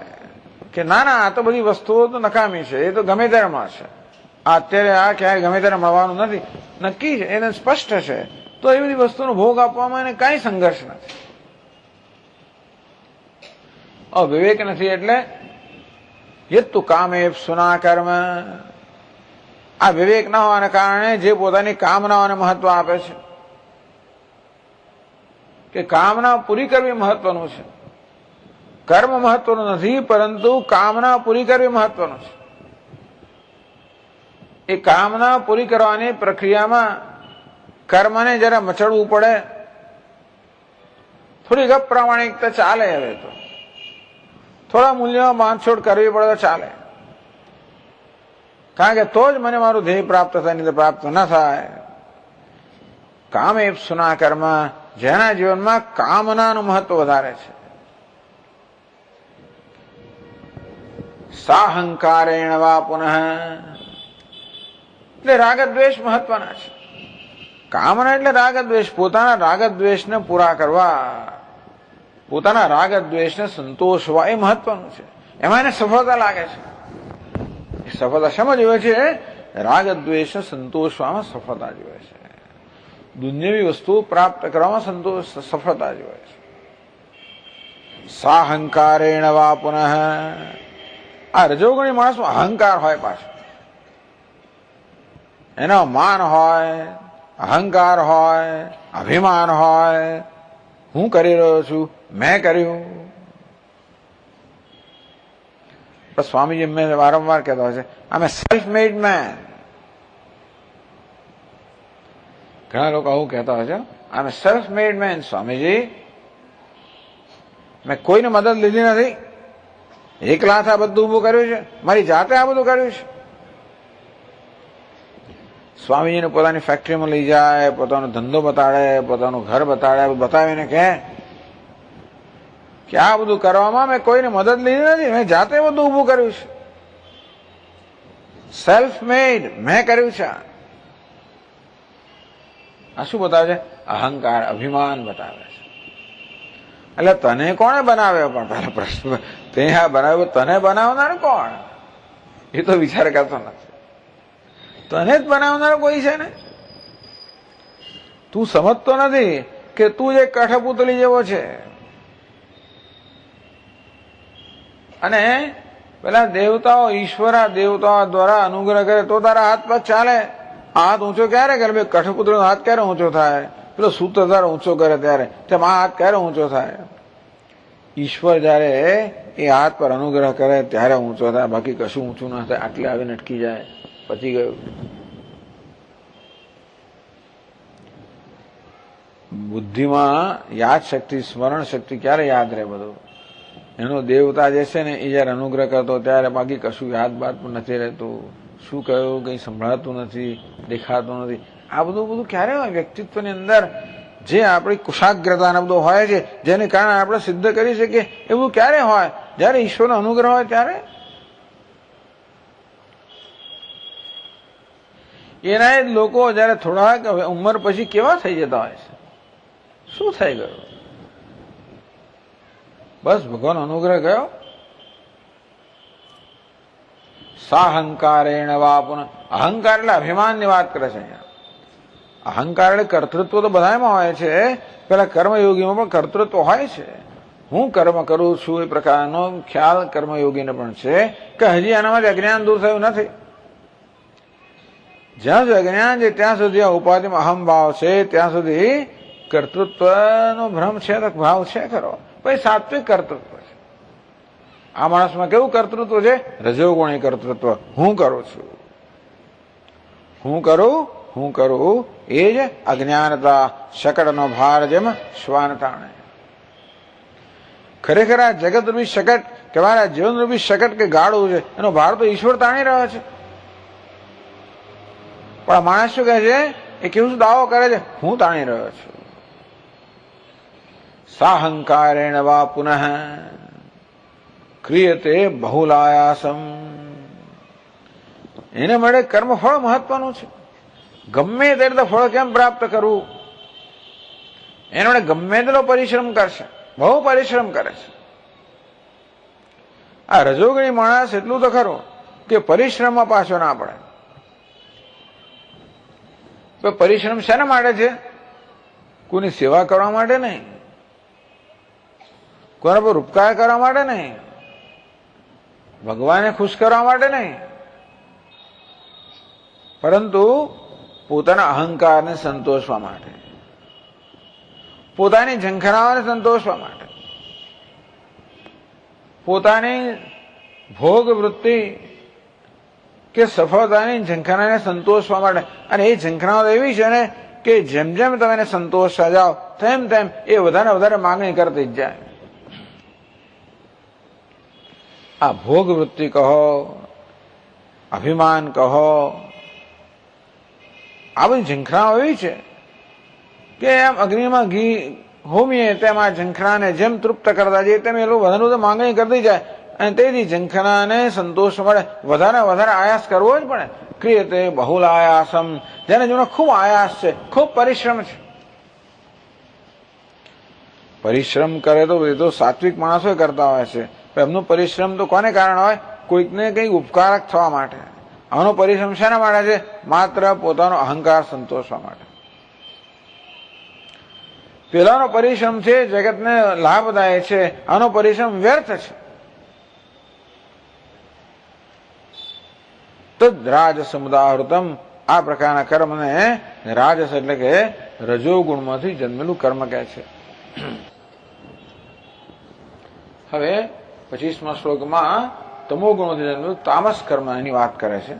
Speaker 1: કે ના ના આ તો બધી વસ્તુઓ તો નકામી છે, એ તો ગમે ત્યારે મળશે, અત્યારે આ ક્યાંય ગમે ત્યારે મળવાનું નથી, નક્કી છે, એને સ્પષ્ટ છે. તો એ બધી વસ્તુનો ભોગ આપવામાં એને કઈ સંઘર્ષ નથી. વિવેક નથી એટલે યત્તુ કામે સુના કર્મ. આ વિવેક ના હોવાને કારણે જે પોતાની કામનાઓને મહત્વ આપે છે કે કામના પૂરી કરવી મહત્વનું છે, કર્મ મહત્વનું નથી, પરંતુ કામના પૂરી કરવી મહત્વનું છે. એ કામના પૂરી કરવાની પ્રક્રિયામાં કર્મને જરા મચડવું પડે, થોડીક અપ્રામાણિકતા ચાલે. હવે તો થોડા મૂલ્યોમાં બાંધછોડ કરવી પડે તો ચાલે, કારણ કે તો જ મને મારું ધ્યેય પ્રાપ્ત થાય, નહીં તો પ્રાપ્ત ન થાય. કામે સુના કર્મ, જેના જીવનમાં કામનાનું મહત્વ વધારે છે. સાહંકારેણ વા પુનઃ, એટલે રાગદ્વેષ મહત્વના છે. કામના એટલે રાગદ્વેષ, પોતાના રાગદ્વેષને પૂરા કરવા, પોતાના રાગદ્વેષને સંતોષવા, એ મહત્વનું છે. એમાં એને સફળતા લાગે છે. સફળતા શેમાં જોવે છે? રાગદ્વેષને સંતોષવામાં સફળતા જોવે છે. દુનિયાવી વસ્તુ પ્રાપ્ત કરવામાં સફળતા જોવે છે. સાહંકારેણ વા પુનઃ, આ રજોગુણી માણસમાં અહંકાર હોય, પાછો એનો માન હોય, અહંકાર હોય, અભિમાન હોય, હું કરી રહ્યો છું, મેં કર્યું. પણ સ્વામીજી મેં વારંવાર કહેતા હોય છે, આમ સેલ્ફ મેડ મેન. ઘણા લોકો આવું કહેતા હોય છે, આમ સેલ્ફ મેડ મેન. સ્વામીજી, મેં કોઈને મદદ લીધી નથી, એકલા આ બધું ઊભું કર્યું છે, મારી જાતે આ બધું કર્યું છે. સ્વામીજીને પોતાની ફેક્ટરીમાં લઈ જાય, પોતાનો ધંધો બતાડે, પોતાનું ઘર બતાડે, બતાવીને કહે કે આ બધું કરવામાં મેં કોઈને મદદ લીધી નથી, મેં જાતે બધું ઊભું કર્યું છે, સેલ્ફ મેડ, મેં કર્યું છે. આ શું બતાવે છે? અહંકાર, અભિમાન બતાવે છે. એટલે તને કોણે બનાવ્યો? પણ પહેલા પ્રશ્ન, તે આ બનાવ્યો, તને બનાવનાર કોણ? એ તો વિચાર કરતો નથી. તને જ બનાવનાર કોઈ છે ને? તું સમજતો નથી કે તું જ એક કઠપુતળી જેવો છે. અને પેલા દેવતાઓ, ઈશ્વરા દેવતાઓ દ્વારા અનુગ્રહ કરે તો તારા હાથ પગ ચાલે. હાથ ઊંચો ક્યારે કરે? બે કઠપુતળીનો હાથ ક્યારે ઊંચો થાય? પેલો સૂત્રધાર ઊંચો કરે ત્યારે, તેમ આ હાથ ક્યારે ઊંચો થાય? ઈશ્વર જયારે એ હાથ પર અનુગ્રહ કરે ત્યારે ઊંચો થાય, બાકી કશું ઊંચું ના થાય. આટલે આવીને અટકી જાય, પછી ગયું. બુદ્ધિમાં યાદ શક્તિ, સ્મરણ શક્તિ ક્યારે યાદ રહે બધું? એનો દેવતા જે છે ને એ જયારે અનુગ્રહ કરતો ત્યારે, બાકી કશું યાદ બાદ પણ નથી રહેતું. શું કહ્યું કઈ સંભળાતું નથી, દેખાતું નથી. આ બધું ક્યારે હોય વ્યક્તિત્વની અંદર? જે આપણી કુશાગ્રતા બધું હોય છે, જેને કારણે આપણે સિદ્ધ કરી શકીએ, એવું ક્યારે હોય? જયારે ઈશ્વરનો અનુગ્રહ હોય ત્યારે. એના જ લોકો જયારે થોડાક ઉંમર પછી કેવા થઈ જતા હોય છે? શું થઈ ગયું? બસ ભગવાન અનુગ્રહ ગયો. સાહંકારેણ વા પુનઃ. અહંકાર એટલે અભિમાનની વાત કરે છે અહીંયા. અહંકાર એટલે કર્તૃત્વ તો બધામાં હોય છે. પેલા કર્મયોગીમાં પણ કર્તૃત્વ હોય છે. હું કર્મ કરું છું એ પ્રકારનો ખ્યાલ કર્મયોગીને પણ છે કે હજી આનામાં અજ્ઞાન દૂર થયું નથી. જ્યાં સુધી અજ્ઞાન છે ત્યાં સુધી આ ઉપાધિમાં અહમભાવ છે, ત્યાં સુધી કર્તૃત્વનો ભ્રમ છે, ભાવ છે ખરો. પછી સાત્વિક કર્તૃત્વ છે. આ માણસમાં કેવું કર્તૃત્વ છે? રજોગુણી કર્તૃત્વ. હું કરું છું, હું કરું એ જ અજ્ઞાનતા, શકટનો ભાર જેમ શ્વાન તાણે. ખરેખર આ જગત રૂપી શકટ કે મારા જીવન રૂપી શકટ કે ગાડું છે, એનો ભાર તો ઈશ્વર તાણી રહ્યો છે. પણ માણસ શું કહે છે? એ કેવું દાવો કરે છે? હું તાણી રહ્યો છું. સાહંકારેણ વા પુનઃ ક્રિયતે બહુલાયાસમ. એને મળે કર્મફળ મહત્વનું છે. ગમે તે રીતે ફળ કેમ પ્રાપ્ત કરવું? એને મળે ગમે તેટલો પરિશ્રમ કરશે, બહુ પરિશ્રમ કરે છે. આ રજોગણી માણસ એટલું તો ખરું કે પરિશ્રમમાં પાછો ના પડે. તો પરિશ્રમ શેના માટે છે? કોઈની સેવા કરવા માટે નહીં, કોઈના પર ઉપકાર કરવા માટે નહીં, ભગવાનને ખુશ કરવા માટે નહીં, પરંતુ પોતાના અહંકારને સંતોષવા માટે, પોતાની ઝંખનાઓને સંતોષવા માટે, પોતાની ભોગ વૃત્તિ કે સફળતાની ઝંખનાને સંતોષવા માટે. અને એ ઝંખનાઓ એવી છે ને કે જેમ જેમ તમે એને સંતોષવા જાઓ તેમ તેમ એ વધારે વધારે માંગણી કરતી જ જાય. આ ભોગ વૃત્તિ કહો, અભિમાન કહો, આ બધી ઝંખનાઓ એવી છે કે એમ અગ્નિમાં ઘી હોમીએ તેમ આ ઝંખનાને જેમ તૃપ્ત કરતા જઈએ તેમ એ લોકો વધારે વધારે માંગણી કરતી જાય. અને તેથી ઝંખનાને સંતોષ મળે વધારે વધારે આયાસ કરવો જ પડે. ક્રિયતે બહુલ આયાસમ. જેને જેનો ખૂબ આયાસ છે, ખૂબ પરિશ્રમ છે. પરિશ્રમ કરે તો એ તો સાત્વિક માણસો કરતા હોય છે. એમનો પરિશ્રમ તો કોને કારણે હોય? કોઈકને કંઈક ઉપકારક થવા માટે. આનો પરિશ્રમ શેના માટે છે? માત્ર પોતાનો અહંકાર સંતોષવા માટે. પેલાનો પરિશ્રમ છે જગતને લાભદાયક છે, આનો પરિશ્રમ વ્યર્થ છે. તદ્રાજ સમુદાહૃતમ આ પ્રકારના કર્મને રાજસ એટલે કે રજોગુણમાંથી જન્મેલું કર્મ કહે છે. હવે 25મા શ્લોકમાં તમોગુણોથી જન્મેલું તામસ કર્મ એની વાત કરે છે.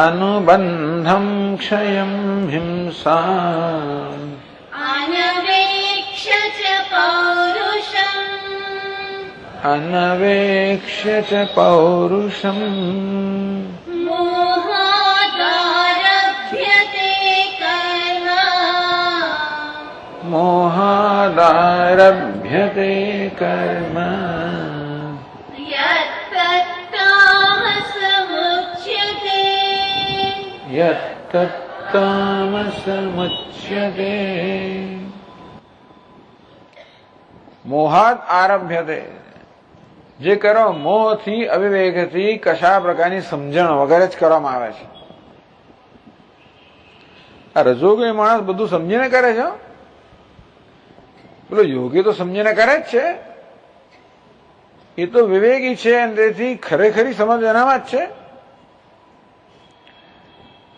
Speaker 1: અનુબંધમ ક્ષયમ હિંસા અનવેક્ષ્ય ચ પૌરુષમ મોહાદારભ્યતે કર્મ યત્તત્તામસમુચ્યતે. મોહાદ આરભ્યતે, જે કર્મ મોહથી અવિવેકથી કશા પ્રકારની સમજણ વગર જ કરવામાં આવે છે. આ રજોગુણી માણસ બધું સમજીને કરે છે. પેલો યોગી તો સમજીને કરે જ છે, એ તો વિવેકી છે અને તેથી ખરેખરી સમજ એનામાં જ છે.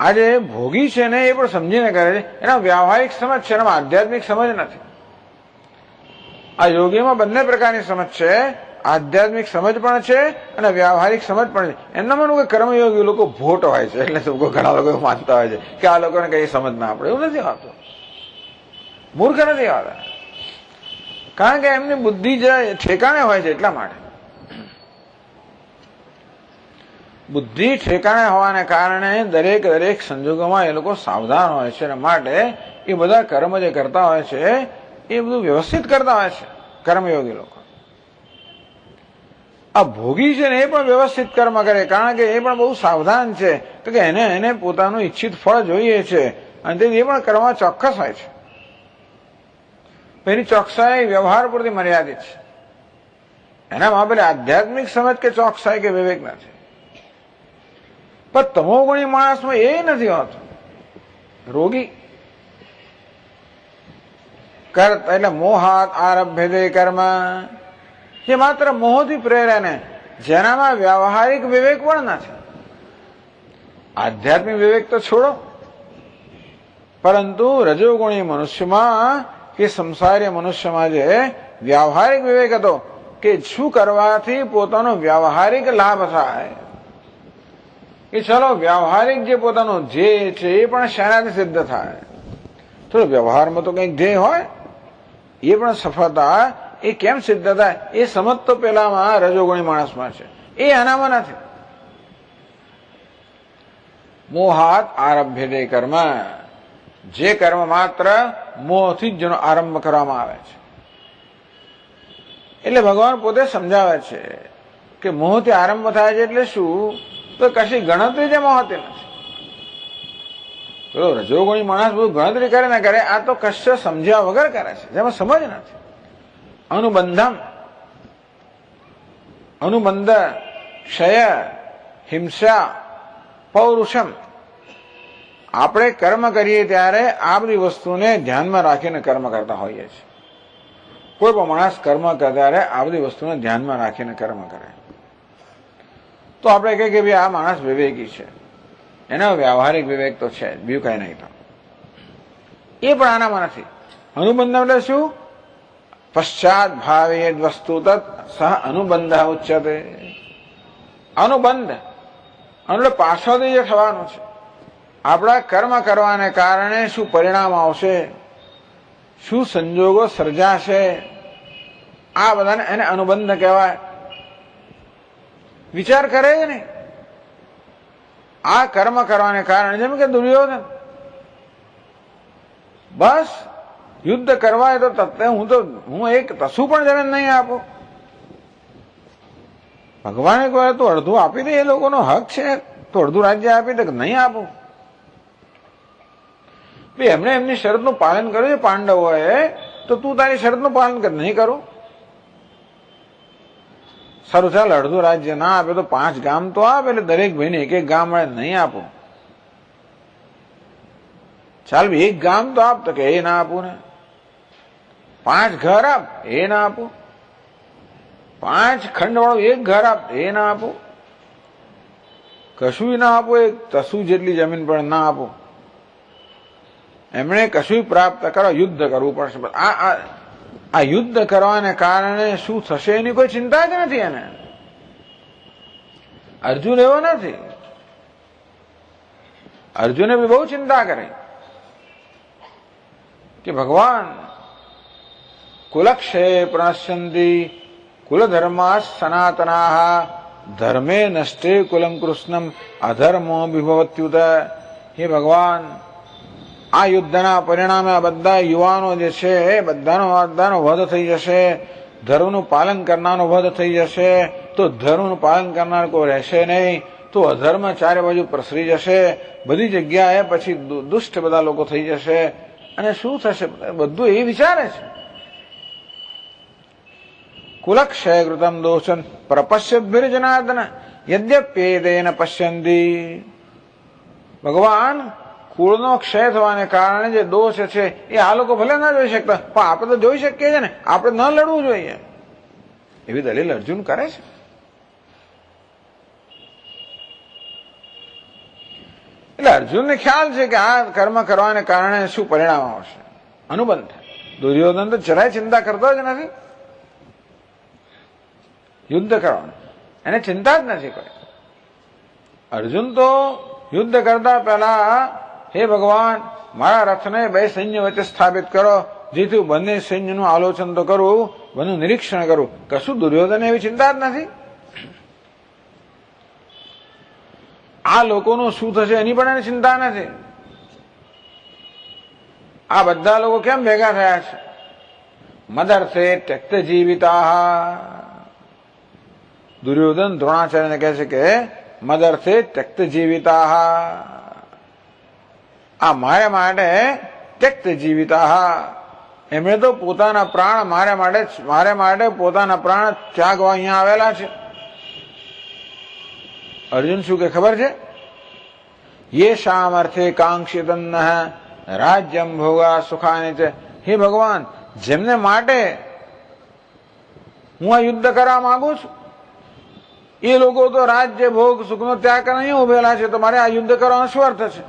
Speaker 1: આજે ભોગી છે ને એ પણ સમજીને કરે છે, એના વ્યાવહારિક સમજ છે, એનામાં આધ્યાત્મિક સમજ નથી. આ યોગીમાં બંને પ્રકારની સમજ છે, આધ્યાત્મિક સમજ પણ છે અને વ્યાવહારિક સમજ પણ છે. એમના માનું કે કર્મયોગી લોકો ભોટ હોય છે, એટલે ઘણા લોકો એવું માનતા હોય છે કે આ લોકોને કઈ સમજ ના પડે. એવું નથી હોતું, મૂર્ખ નથી હોતા, કારણ કે એમની બુદ્ધિ જે ઠેકાણે હોય છે એટલા માટે. બુદ્ધિ ઠેકાણે હોવાને કારણે દરેક સંજોગોમાં એ લોકો સાવધાન હોય છે અને માટે એ બધા કર્મ જે કરતા હોય છે એ બધું વ્યવસ્થિત કરતા હોય છે કર્મયોગી લોકો. આ ભોગી છે ને એ પણ વ્યવસ્થિત કર્મ કરે, કારણ કે એ પણ બહુ સાવધાન છે, તો કે એને પોતાનું ઈચ્છિત ફળ જોઈએ છે અને તેથી એ પણ કર્મ ચોક્કસ હોય છે. એની ચોકસાઈ વ્યવહાર પૂરતી મર્યાદિત છે, એનામાં પેલી આધ્યાત્મિક સમજ કે ચોકસાઈ કે વિવેક નથી. પણ તમોગુણી માણસમાં એ નથી હોતું. રોગી એટલે મોહાત આરભ્યતે કર્મ, જે માત્ર મોહથી પ્રેરે ને જેનામાં વ્યાવહારિક વિવેક પણ નથી. આધ્યાત્મિક વિવેક તો છોડો, પરંતુ રજોગુણી મનુષ્યમાં કે સંસારી મનુષ્યમાં જે વ્યાવહારિક વિવેક હતો કે શું કરવાથી પોતાનો વ્યાવહારિક લાભ થાય, કે ચલો વ્યાવહારિક જે પોતાનો ધ્યેય છે એ પણ શેનાથી સિદ્ધ થાય. થોડો વ્યવહારમાં તો કંઈક ધ્યેય હોય, એ પણ સફળતા એ કેમ સિદ્ધ થાય એ સમજ તો પેલામાં રજોગુણી માણસમાં છે, એ આનામાં નથી. મોહાત આરભ્યતે કર્મ, જે કર્મ માત્ર મોહથી જ જેનો આરંભ કરવામાં આવે છે. એટલે ભગવાન પોતે સમજાવે છે કે મોહથી આરંભ થાય છે એટલે શું, તો કશી ગણતરી જે મોહતી નથી. પેલો રજોગુણી માણસ બધું ગણતરી કરે ને કરે, આ તો કશું સમજ્યા વગર કરે છે, જેમાં સમજ નથી. અનુબંધ ક્ષય હિંસા પૌરુષમ, આપણે કર્મ કરીએ ત્યારે આ બધી વસ્તુને ધ્યાનમાં રાખીને કર્મ કરતા હોઈએ છીએ. કોઈ પણ માણસ કર્મ કરે ત્યારે આ બધી વસ્તુને ધ્યાનમાં રાખીને કર્મ કરે તો આપણે કહીએ કે ભાઈ આ માણસ વિવેકી છે, એનો વ્યાવહારિક વિવેક તો છે, બીજું કઈ નહીં. તો એ પણ આનામાં નથી. અનુબંધ એટલે શું, પશ્ચાત ભાવે વસ્તુ તત્ સહ અનુબંધ ઉચ્યતે. અનુબંધ એટલે પાછળથી જે થવાનું છે, આપણા કર્મ કરવાને કારણે શું પરિણામ આવશે, શું સંજોગો સર્જાશે, આ બધાને એને અનુબંધ કહેવાય. વિચાર કરે જ નહીં. આ કર્મ કરવાને કારણે, જેમ કે દુર્યોધન બસ યુદ્ધ કરવા તો તત્વે હું એક તસુ પણ જમીન નહીં આપું. ભગવાને કહે તો અડધું આપી દે, એ લોકોનો હક છે, તો અડધું રાજ્ય આપી દે, નહીં આપું. એમણે એમની શરતનું પાલન કર્યું છે પાંડવોએ, તો તું તારી શરતનું પાલન કર. નહીં કરું, સારું ચાલ અડધું રાજ્ય ના આપે તો 5 ગામ તો આપે, એટલે દરેક ભાઈને એક ગામ મળે. નહીં આપું. ચાલ ભાઈ 1 ગામ તો આપ, તો કે એ ના આપું ને. 5 ઘર આપ, એ ના આપું. 5 ખંડવાળું એક ઘર આપ, એ ના આપો, કશું ના આપો, એક તસુ જેટલી જમીન પણ ના આપો. એમણે કશું પ્રાપ્ત કરવા યુદ્ધ કરવું પડશે. આ યુદ્ધ કરવાને કારણે શું થશે એની કોઈ ચિંતા જ નથી એને. અર્જુન એવો નથી. અર્જુને બી બહુ ચિંતા કરી કે ભગવાન કુલક્ષે પ્રણશ્યંતિ કુલધર્મા સનાતના ધર્મે નષ્ટે કુલમ કૃષ્ણમ અધર્મો વિભવત્યુત. હે ભગવાન, આ યુદ્ધના પરિણામે આ બધા યુવાનો જે છે એ બધાનો વધ થઈ જશે. ધર્મનું પાલન કરનારનો વધ થઈ જશે તો ધર્મનું પાલન કરનાર કોઈ રહેશે નહીં, તો અધર્મ ચારે બાજુ પ્રસરી જશે. બધી જગ્યાએ પછી દુષ્ટ બધા લોકો થઈ જશે. અને શું થશે બધું એ વિચારે છે. કુલક્ષય કૃતમ દોષન પ્રપશ્યદ્ભિર જનાર્દન યદ્યપ્યેદેન પશ્યંતી. ભગવાન, કુળનો ક્ષય થવાને કારણે જે દોષ છે એ આ લોકો ભલે ના જોઈ શકતા, પણ આપણે તો જોઈ શકીએ છીએ ને, આપણે ન લડવું જોઈએ એવી દલીલ અર્જુન કરે છે. એટલે અર્જુનને ખ્યાલ છે કે આ કર્મ કરવાને કારણે શું પરિણામ આવશે. અનુબંધ. દુર્યોધન તો જરાય ચિંતા કરતો જ નથી યુદ્ધ કરવાનું, એને ચિંતા જ નથી કોઈ. અર્જુન તો યુદ્ધ કરતા પહેલા, હે ભગવાન, મારા રથને 2 સૈન્ય વચ્ચે સ્થાપિત કરો, જેથી હું બંને સૈન્યનું આલોચન તો કરું, બંને નિરીક્ષણ કરું. કશું દુર્યોધન એવી ચિંતા જ નથી. આ લોકોનું શું થશે એની પણ એને ચિંતા નથી. આ બધા લોકો કેમ ભેગા થયા છે? મદર્થે ત્યક્ત જીવિતા. દુર્યોધન દ્રોણાચાર્યને કહે છે કે મદર્થે ત્યક્ત જીવિતા, આ મારે માટે ત્યક્ત જીવિતા. એમણે તો પોતાના પ્રાણ મારે માટે પોતાના પ્રાણ ત્યાગવા અહીંયા આવેલા છે. અર્જુન શું કે ખબર છે? યેષામ અર્થે કાંક્ષિતન રાજ્યમ ભોગા સુખાની છે. હે ભગવાન, જેમને માટે હું આ યુદ્ધ કરવા માંગુ છું એ લોકો તો રાજ્ય ભોગ સુખનો ત્યાગ કરીને અહીં ઉભેલા છે, તો મારે આ યુદ્ધ કરવાનો શું અર્થ છે?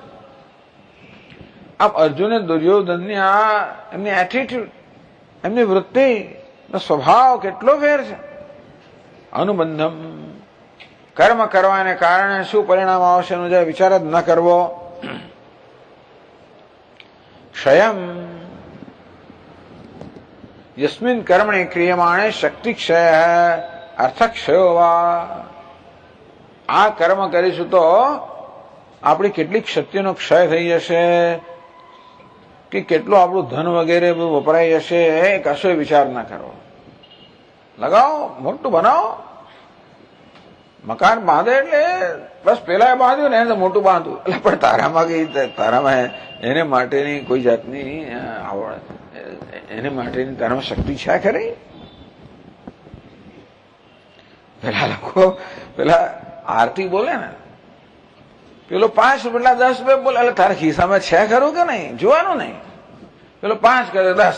Speaker 1: આમ અર્જુને દુર્યોધનની એમની એટીટ્યુડ, એમની વૃત્તિ, સ્વભાવ કેટલો ફેર છે. અનુબંધમ. કર્મ કરવાને કારણે શું પરિણામ આવશે એનો જે વિચાર જ ન કરવો. ક્ષયમ યસ્મિન કર્મણે ક્રિયમાણે શક્તિ ક્ષય અર્થક્ષયો વા. આ કર્મ કરીશું તો આપણી કેટલીક શક્તિનો ક્ષય થઈ જશે, કે કેટલું આપણું ધન વગેરે બધું વપરાઈ જશે, એ કશો વિચાર ના કરવો. લગાવો, મોટું બનાવો, મકાન બાંધે એટલે બસ પેલા બાંધ્યું ને તો મોટું બાંધવું, એટલે પણ તારામાં એને માટેની કોઈ જાતની આવડ, એને માટેની તારામાં શક્તિ છે ખરી? પેલા લોકો આરતી બોલે ને, પેલો 5 રૂપિયા 10 રૂપિયા બોલે, એટલે તારા ખિસ્સામાં છે ખરું કે નહીં જોવાનું નહીં. પેલો 5 કરે 10,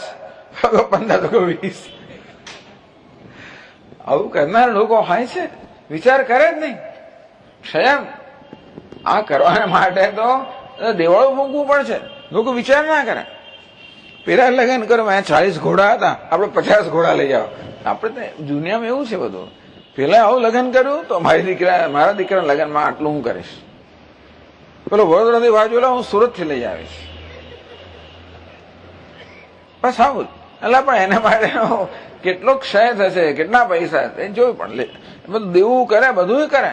Speaker 1: 15 તો 20. આવું કરનાર લોકો હોય છે, વિચાર કરે જ નહીં. ક્ષયમ, આ કરવા માટે તો દેવાળું મૂકવું પડશે. લોકો વિચાર ના કરે. પેલા લગ્ન કરો, 40 ઘોડા હતા, આપણે 50 ઘોડા લઈ જાઓ. આપણે દુનિયામાં એવું છે બધું. પેલા આવું લગ્ન કર્યું તો મારા દીકરાના લગ્નમાં આટલું હું કરીશ. પેલો વડોદરાથી બાજુ હું સુરતથી લઈ આવીશ, બસ આવું. એટલે પણ એના માટે કેટલો ક્ષય થશે, કેટલા પૈસા જોયું. પણ બધું દેવું કરે, બધું કરે,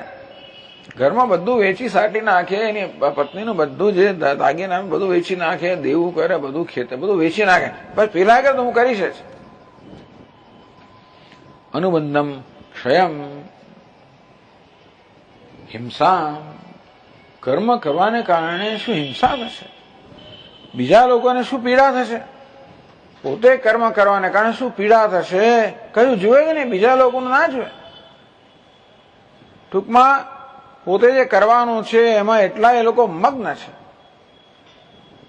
Speaker 1: ઘરમાં બધું વેચી સાટી નાખે, એની પત્નીનું બધું જે દાગીના બધું વેચી નાખે, દેવું કરે, બધું ખેતર બધું વેચી નાખે. બસ પેલા કરે તો હું કરીશ જ. અનુબંધમ ક્ષયમ હિંસા. કર્મ કરવાને કારણે શું હિંસા થશે? બીજા લોકોને શું પીડા થશે? પોતે કર્મ કરવાને કારણે શું પીડા થશે કયું જુએ કે નહીં, બીજા લોકોનું ના જુએ. ટૂંકમાં પોતે જે કરવાનું છે એમાં એટલા એ લોકો મગ્ન છે.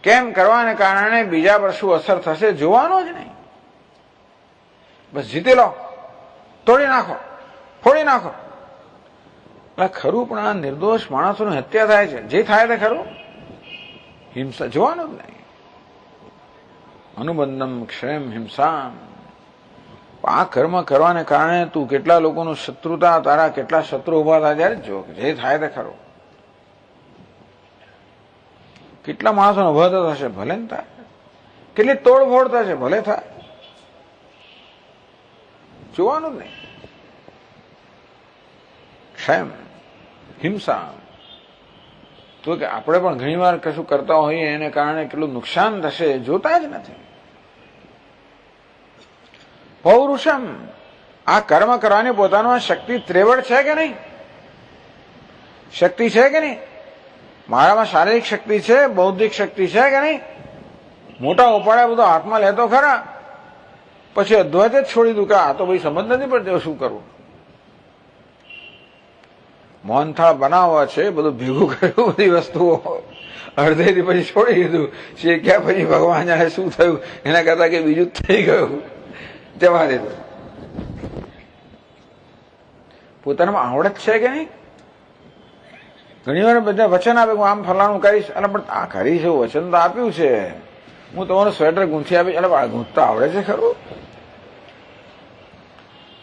Speaker 1: કેમ કરવાને કારણે બીજા પર શું અસર થશે જોવાનું જ નહીં. બસ જીતી લો, તોડી નાખો, ફોડી નાખો. એટલે ખરું, પણ આ નિર્દોષ માણસોની હત્યા થાય છે, જે થાય તે ખરું. હિંસા જોવાનું જ નહીં. અનુબંધમ ક્ષેમ હિંસા. આ કર્મ કરવાને કારણે તું કેટલા લોકોનું શત્રુતા, તારા કેટલા શત્રુ ઉભા થાય ત્યારે જો, જે થાય તે ખરું. કેટલા માણસોનો વધ થશે, ભલે ને થાય. કેટલી તોડફોડ થશે, ભલે થાય. જોવાનું જ નહીં. ક્ષેમ હિંસા. તો કે આપણે પણ ઘણી વાર કશું કરતા હોઈએ એને કારણે કેટલું નુકસાન થશે જોતા જ નથી. પૌરુષમ. આ કર્મ કરવાની પોતાનો શક્તિ ત્રેવડ છે કે નહીં? શક્તિ છે કે નહીં? મારામાં શારીરિક શક્તિ છે, બૌદ્ધિક શક્તિ છે કે નહીં? મોટા ઉપાડા બધો હાથમાં લેતો ખરા, પછી અદ્વૈત જ છોડી દઉં કે આ તો ભાઈ સમજ નથી પડતી શું કરવું. મોહનથાળ બનાવવા છે, બધું ભેગું કર્યું, બધી વસ્તુઓ અડધેથી પછી છોડી દીધું. શેક્યા પછી ભગવાન જાણે શું થયું, એના કરતા કે બીજું જ થઈ ગયું, જવા દીધું. પોતાનામાં આવડત છે કે નહીં? ઘણી વાર બધા વચન આપે, હું આમ ફલાણું કરીશ. એટલે પણ આ કરીશ એવું વચન તો આપ્યું છે, હું તમારું સ્વેટર ગૂંથી આપીશ. એટલે ગૂંથતા આવડે છે ખરું?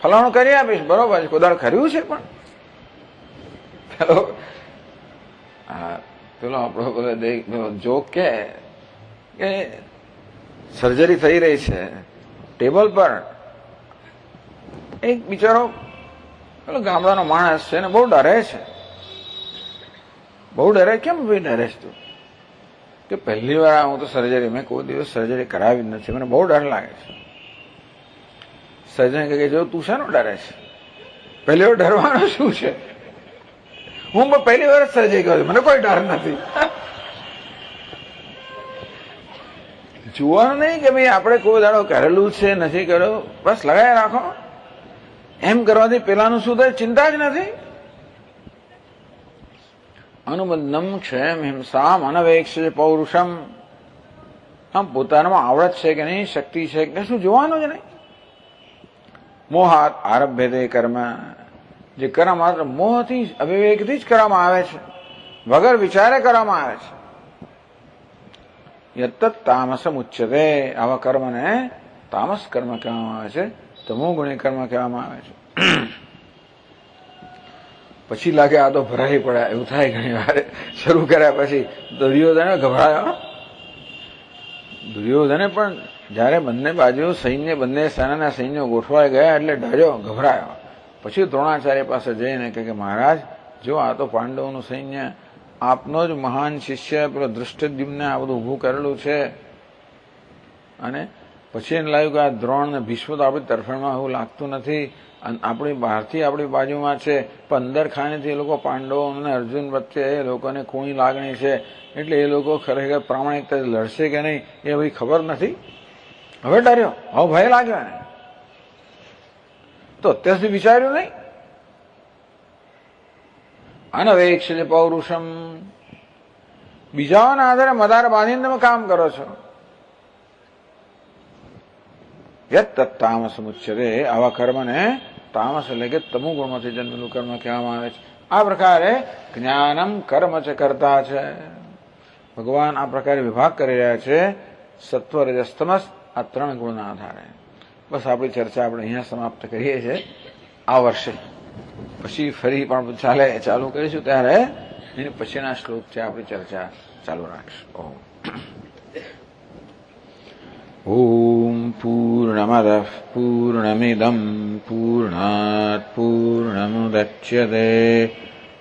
Speaker 1: ફલાણું કરી આપીશ, બરોબર છે, કોદાળ કર્યું છે. પણ પેલો આપણો પેલો જોક કે સર્જરી થઈ રહી છે ટેબલ પર, એક બિચારો પેલો ગામડાનો માણસ છે ને બહુ ડરે છે. બહુ ડરે. કેમ ભાઈ ડરે છે તું? કે પહેલી વાર હું તો સર્જરી, મેં કોઈ દિવસ સર્જરી કરાવી જ નથી, મને બહુ ડર લાગે છે. સર્જન કે જો તું શાનો ડરે છે? પહેલી વાર ડરવાનું શું છે? હું પહેલી વાર સર્જરી કરું, મને કોઈ ડર નથી. જોવાનું નહીં કે ભાઈ આપણે કોઈ દાડો કરેલું છે નથી કર્યો, બસ લગાવી રાખો. એમ કરવાથી પેલાનું શું થાય ચિંતા જ નથી. અનુબંધમ ક્ષેમ હિંસામ અનવેક્ષ પૌરુષમ. આમ પોતાનામાં આવડત છે કે નહીં, શક્તિ છે કે શું જોવાનું જ નહીં. મોહાત આરભ્ય તે કર્મ. જે કર્મ માત્ર મોહથી અવિવેકથી જ કરવામાં આવે છે, વગર વિચારે કરવામાં આવે છે. યત્તત તામસમ ઉચ્યતે. આવા કર્મને તામસ કર્મ કહેવામાં આવે છે, તમોગુણી કર્મ કહેવામાં આવે છે. પછી લાગે આ તો ભરાઈ પડ્યા એવું થાય ઘણી વાર. શરૂ કર્યા પછી દુર્યોધને ગભરાયો. દુર્યોધને પણ જયારે બંને બાજુ સૈન્ય, બંને સેનાના સૈન્યો ગોઠવાઈ ગયા એટલે ડર્યો, ગભરાયો. પછી દ્રોણાચાર્ય પાસે જઈને કહે કે મહારાજ, જો આ તો પાંડવોનું સૈન્ય, આપનો જ મહાન શિષ્ય પેલો ધૃષ્ટદ્યુમ્ને આ બધું ઊભું કરેલું છે. અને પછી એને લાગ્યું કે આ દ્રોણ ને ભીષ્મ તો આપણી તરફેણમાં એવું લાગતું નથી, આપણી બહારથી આપણી બાજુમાં છે, પણ અંદર ખાનેથી એ લોકો પાંડવો અને અર્જુન વચ્ચે એ લોકોને કોની લાગણી છે, એટલે એ લોકો ખરેખર પ્રામાણિકતા લડશે કે નહીં એ ભાઈ ખબર નથી. હવે ડર્યો, હવે ભય લાગ્યો એને. તો અત્યાર સુધી વિચાર્યું નહીં. અનવેક્ષ પૌરુષમ. બીજાઓના આધારે મદાર બાંધીને તમે કામ કરો છો. યત્ તામસ મુચ્યતે. આવા કર્મને તામસ એટલે કે તમો ગુણમાંથી જન્મેલું કર્મ કહેવામાં આવે છે. આ પ્રકારે જ્ઞાનમ કર્મ ચ કરતા છે. ભગવાન આ પ્રકારે વિભાગ કરી રહ્યા છે સત્વ રજસ તમસ, આ ત્રણ ગુણના આધારે. બસ આપણી ચર્ચા આપણે અહીંયા સમાપ્ત કરીએ છીએ. આ વર્ષે પછી ફરી પણ ચાલુ કરીશું ત્યારે એની પછીના શ્લોક છે આપણી ચર્ચા ચાલુ રાખીશું. ઓમ પૂર્ણમદઃ પૂર્ણમિદં પૂર્ણાત પૂર્ણમુદચ્યતે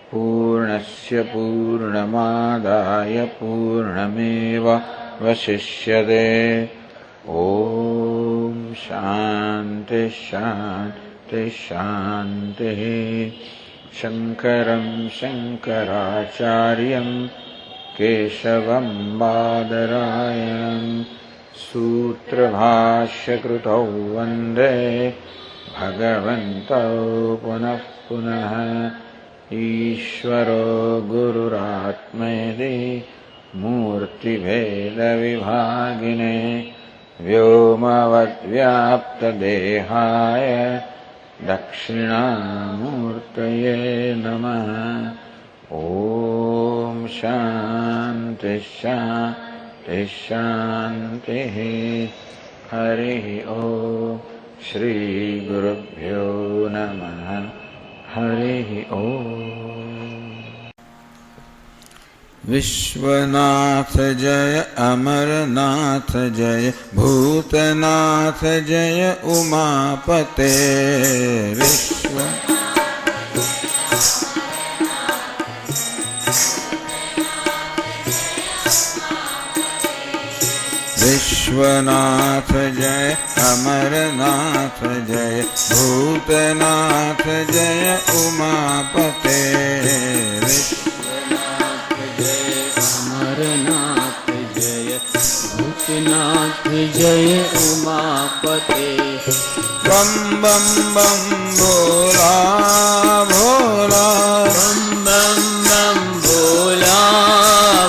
Speaker 1: પૂર્ણસ્ય પૂર્ણમાદાય પૂર્ણમેવાવશિષ્યતે. ઓમ શાંતિ શાંતિ શાંતિ. શંકરં શંકરાચાર્યં કેશવં બાદરાયણં સૂત્રભાષ્યકૃતૌ વંદે ભગવन्तौ પુનઃ પુનઃ. ઈશ્વરો ગુરુરાત્મેતિ મૂર્તિભેદવિભાગિને વ્યોમવદ્વ્યાપ્તદેહાય दक्षिणामूर्तये नमः। ओम शांति शांति शांति। हरि ओम। श्री गुरुभ्यो नमः। हरि ओम। विश्वनाथ जय, अमरनाथ जय, भूतनाथ जय, उमापते। विश्वनाथ जय, अमरनाथ जय, भूतनाथ जय, उमापते।
Speaker 2: अमरनाथ जय, भूतनाथ जय, उमापते।
Speaker 1: बम बम बम भोला भोला,
Speaker 2: बम बम बम भोला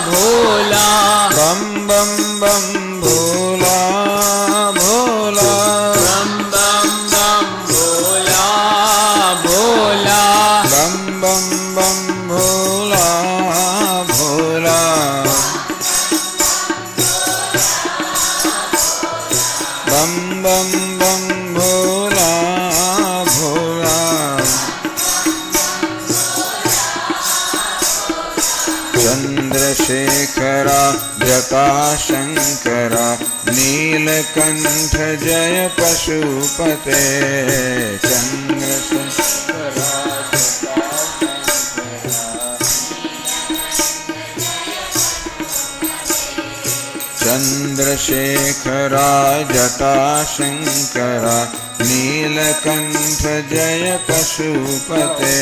Speaker 2: भोला,
Speaker 1: बम बम बम भोला भोला,
Speaker 2: बम बम बम भोला भोला,
Speaker 1: बम बम बम भोला भोला, बम बम बम भोला भोला। चंद्रशेखरा जटाशंकरा, नीलकंठ जय पशुपते। चंद्रशेखरा चंद्रशेखरा जटाशंकरा, नीलकंठ जय पशुपते।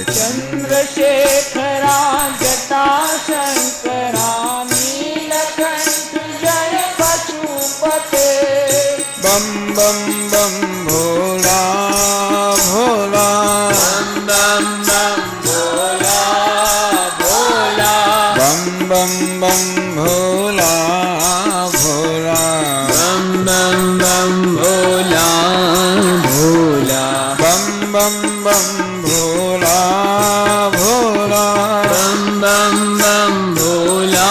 Speaker 2: चंद्रशेखरा जटाशंकरा, नीलकंठ जय पशुपते।
Speaker 1: बम बम बम भोला भोला,
Speaker 2: बम बम भोला भोला,
Speaker 1: बम बम बम भोला भोला,
Speaker 2: बम बम बम भोला भोला,
Speaker 1: बम बम बम भोला भोला,
Speaker 2: बम बम बम भोला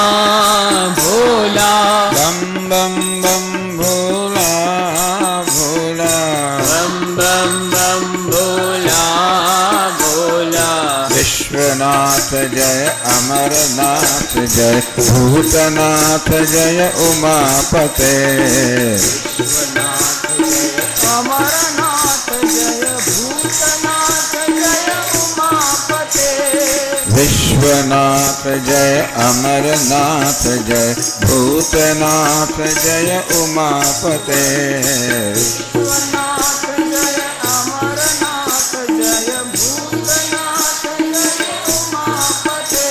Speaker 2: भोला,
Speaker 1: बम बम बम भोला भोला।
Speaker 2: बम बम बम भोला भोला।
Speaker 1: विश्वनाथ जय, अमरनाथ जय, भूतनाथ जय, उमापते।
Speaker 2: विश्वनाथ जय, अमरनाथ जय, भूतनाथ जय, उमापते।
Speaker 1: विश्वनाथ जय, अमरनाथ जय, भूतनाथ जय, उमापते।
Speaker 2: विश्वनाथ जय, अमरनाथ जय, भूतनाथ जय, उमापते।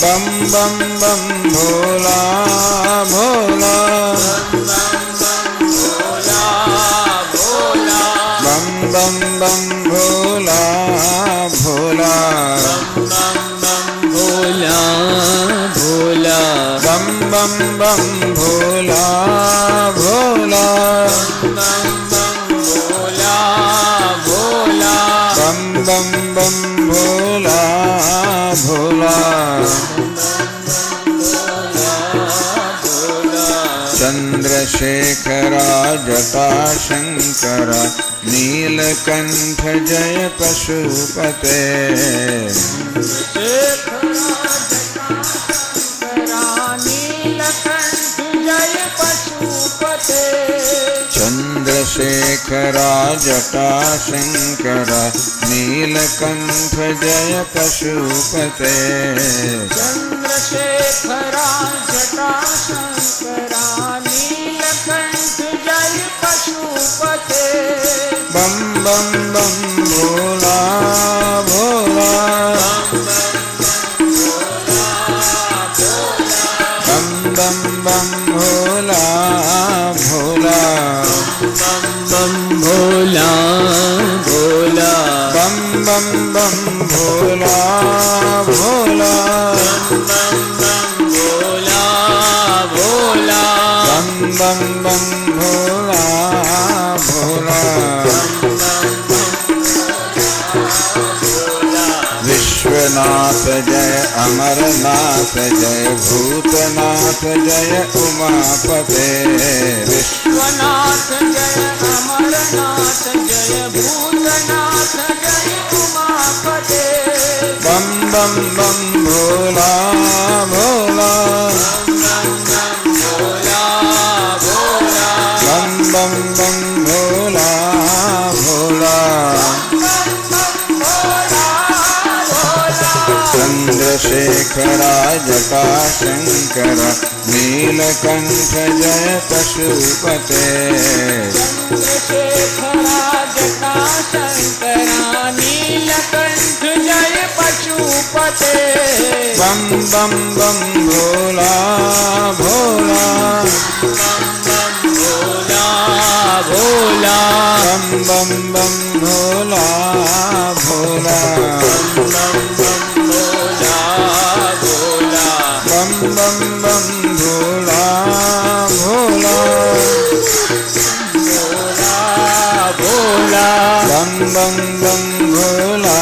Speaker 1: बम बम बम भोला भोला,
Speaker 2: बम बम बम भोला भोला,
Speaker 1: बम बम बम भोला भोला,
Speaker 2: बम बम बम भोला भोला,
Speaker 1: बम बम बम भोला भोला। चंद्रशेखरा जटाशंकरा, नीलकंठ जय पशुपते। चंद्रशेखरा जटाशंकरा, नीलकंठ जय पशुपते।
Speaker 2: चंद्रशेखरा जटाशंकरा, नीलकंठ जय पशुपते।
Speaker 1: बम बम बम भोला भोला, बम बम बम भोला भोला,
Speaker 2: बम बम भोला भोला,
Speaker 1: बम बम बम भोला भोला,
Speaker 2: बम बम भोला भोला,
Speaker 1: बम बम बम भोला भोला,
Speaker 2: बम
Speaker 1: विश्वनाथ जय अमरनाथ जय भूतनाथ जय उमापते
Speaker 2: विश्वनाथ जय अमरनाथ जय भूतनाथ जय उमापते
Speaker 1: बम बम बम भोला भोला
Speaker 2: बम बम बम भोला भोला
Speaker 1: चंद्रशेखरा जटाशंकर नीलकंठ जय पशुपते
Speaker 2: चंद्रशेखरा जटाशंकरा नीलकंठ जय पशुपते
Speaker 1: बम बम बम भोला भोला
Speaker 2: भोला
Speaker 1: बम बम बम भोला भोला बम बम बम भोला भोला
Speaker 2: भोला
Speaker 1: बम बम बम भोला